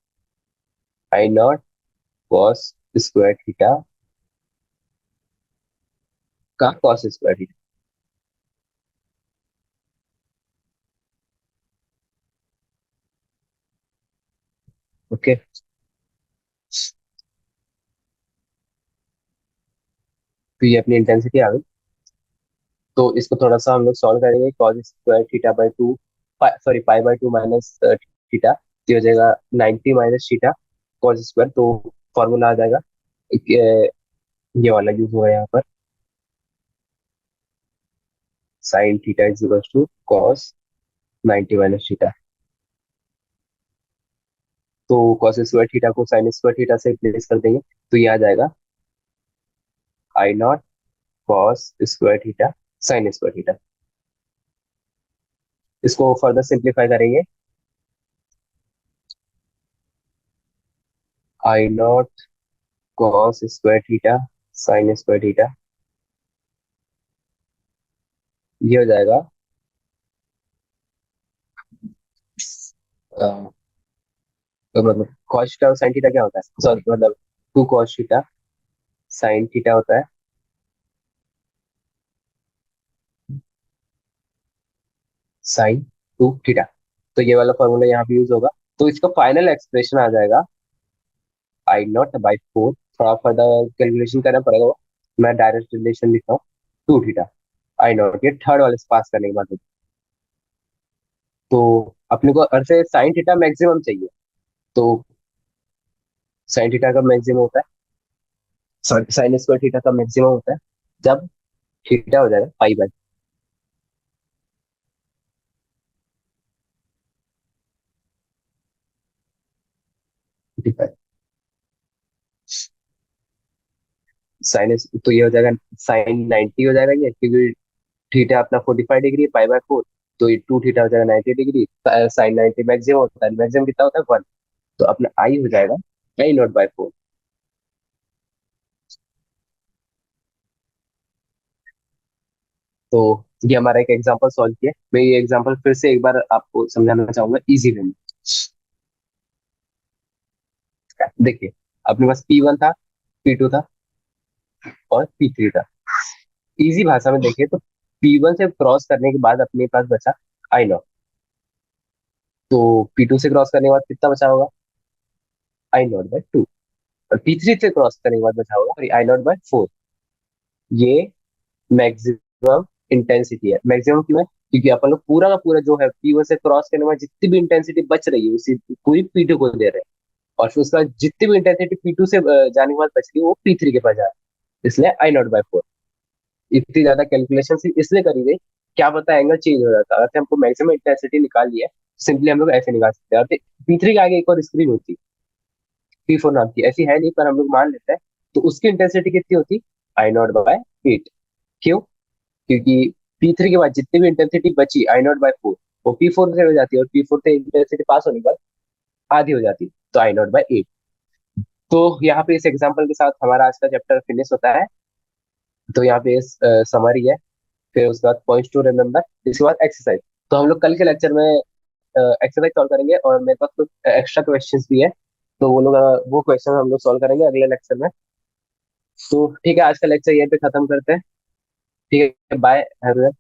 I nought cos square theta का कॉस स्क्वायर थीटा। ओके। तो ये अपनी इंटेंसिटी आ गई। तो इसको थोड़ा सा हम लोग सॉल्व करेंगे। Cos square theta by two, sorry pi by two minus theta, तो हो जाएगा 90 माइनस थीटा कॉस स्क्वायर। तो फॉर्मूला आ जाएगा ये वाला यूज हुआ है यहाँ पर, sine theta is equal to cos 90 minus theta. तो कॉस स्क्वायर थीटा को साइन स्क्वायर थीटा से रिप्लेस कर देंगे, तो ये आ जाएगा I nought cos square theta sine square theta. इसको फर्दर सिंप्लीफाई करेंगे, I nought cos square theta sine square theta, ये हो जाएगा तो मतलब कॉस थीटा और साइन थीटा क्या होता है, सॉरी मतलब two cos theta sine theta होता है साइन टू थीटा। तो ये वाला फॉर्मूला यहाँ पे यूज होगा। तो इसका फाइनल एक्सप्रेशन आ जाएगा आई नॉट बाई फोर। थोड़ा फर्दर कैलकुलेशन करना पड़ेगा वो, मैं डायरेक्ट रिलेशन लिखता हूँ, टू थीटा आई नॉट, ये थर्ड वाले से पास करने के बाद होता है। तो अपने को अर्थ से साइन थीटा मैक्सिमम चाहिए। तो साइन थीटा का मैक्सिमम होता है, सॉरी साइन स्क्वायर थीटा का मैक्सिमम होता है जब थीटा हो जाएगा पाई बाई फाइव। साइन, तो ये हो जाएगा साइन 90 हो जाएगा ये, क्योंकि थीटा अपना 45 डिग्री है, पाई बाय फोर। तो ये टू थीटा हो जाएगा 90 डिग्री। साइन 90 मैक्सिमम होता है, मैक्सिमम कितना होता है वन। तो अपना आई हो जाएगा आई नॉट बाय फोर। तो ये हमारा एक एग्जांपल सॉल्व किया। मैं ये एग्जांपल फिर से एक बार आपको समझाना चाहूंगा इजी वे में। देखिए, अपने पास P1 था, P2 था और P3 था। इजी भाषा में देखिए तो P1 से क्रॉस करने के बाद अपने पास बचा आई नॉट। तो P2 से क्रॉस करने के बाद कितना बचा होगा, आई नॉट बाय टू। और P3 से क्रॉस करने के बाद बचा होगा आई नॉट बाय फोर। ये मैक्सिमम इंटेंसिटी है। मैक्सिमम क्यों है, क्योंकि अपन लोग पूरा का पूरा जो है P1 से क्रॉस करने में जितनी भी इंटेंसिटी बच रही है उसी पूरी P2 को दे रहे हैं। और फिर उसका जितनी भी इंटेंसिटी P2 से जाने के बाद बच रही है वो P3 के पास जा रहा है, इसलिए आई नॉट बाय फोर। इतनी ज्यादा कैलकुलेशन इसलिए करी गई, क्या पता एंगल चेंज हो जाता। अगर हमको मैक्सिमम इंटेंसिटी निकालनी है, सिंपली हम लोग ऐसे निकाल सकते हैं। और P3 के आगे एक और स्क्रीन होती, P4 नाम की, ऐसी है नहीं पर हम लोग मान लेते हैं। तो उसकी इंटेंसिटी कितनी होती, आई नॉट बाय एट। क्यों, क्योंकि P3 के बाद जितनी भी इंटेंसिटी बची आई नॉट बाय फोर, वो P4 से हो जाती है, और P4 से इंटेंसिटी पास होने के बाद आधी हो जाती है, तो आई नॉट बाय एट। तो यहाँ पे इस एग्जांपल के साथ हमारा आज का चैप्टर फिनिश होता है। तो यहाँ पे समरी है, फिर उसके बाद पॉइंट्स टू रिमेम्बर, इसके बाद एक्सरसाइज। तो हम लोग कल के लेक्चर में एक्सरसाइज सॉल्व करेंगे, और मेरे पास कुछ एक्स्ट्रा क्वेश्चंस भी है। तो वो लोग वो क्वेश्चन हम लोग सॉल्व करेंगे अगले लेक्चर में। तो ठीक है, आज का लेक्चर यहीं पे खत्म करते हैं। ठीक है, बाय एवरीवन।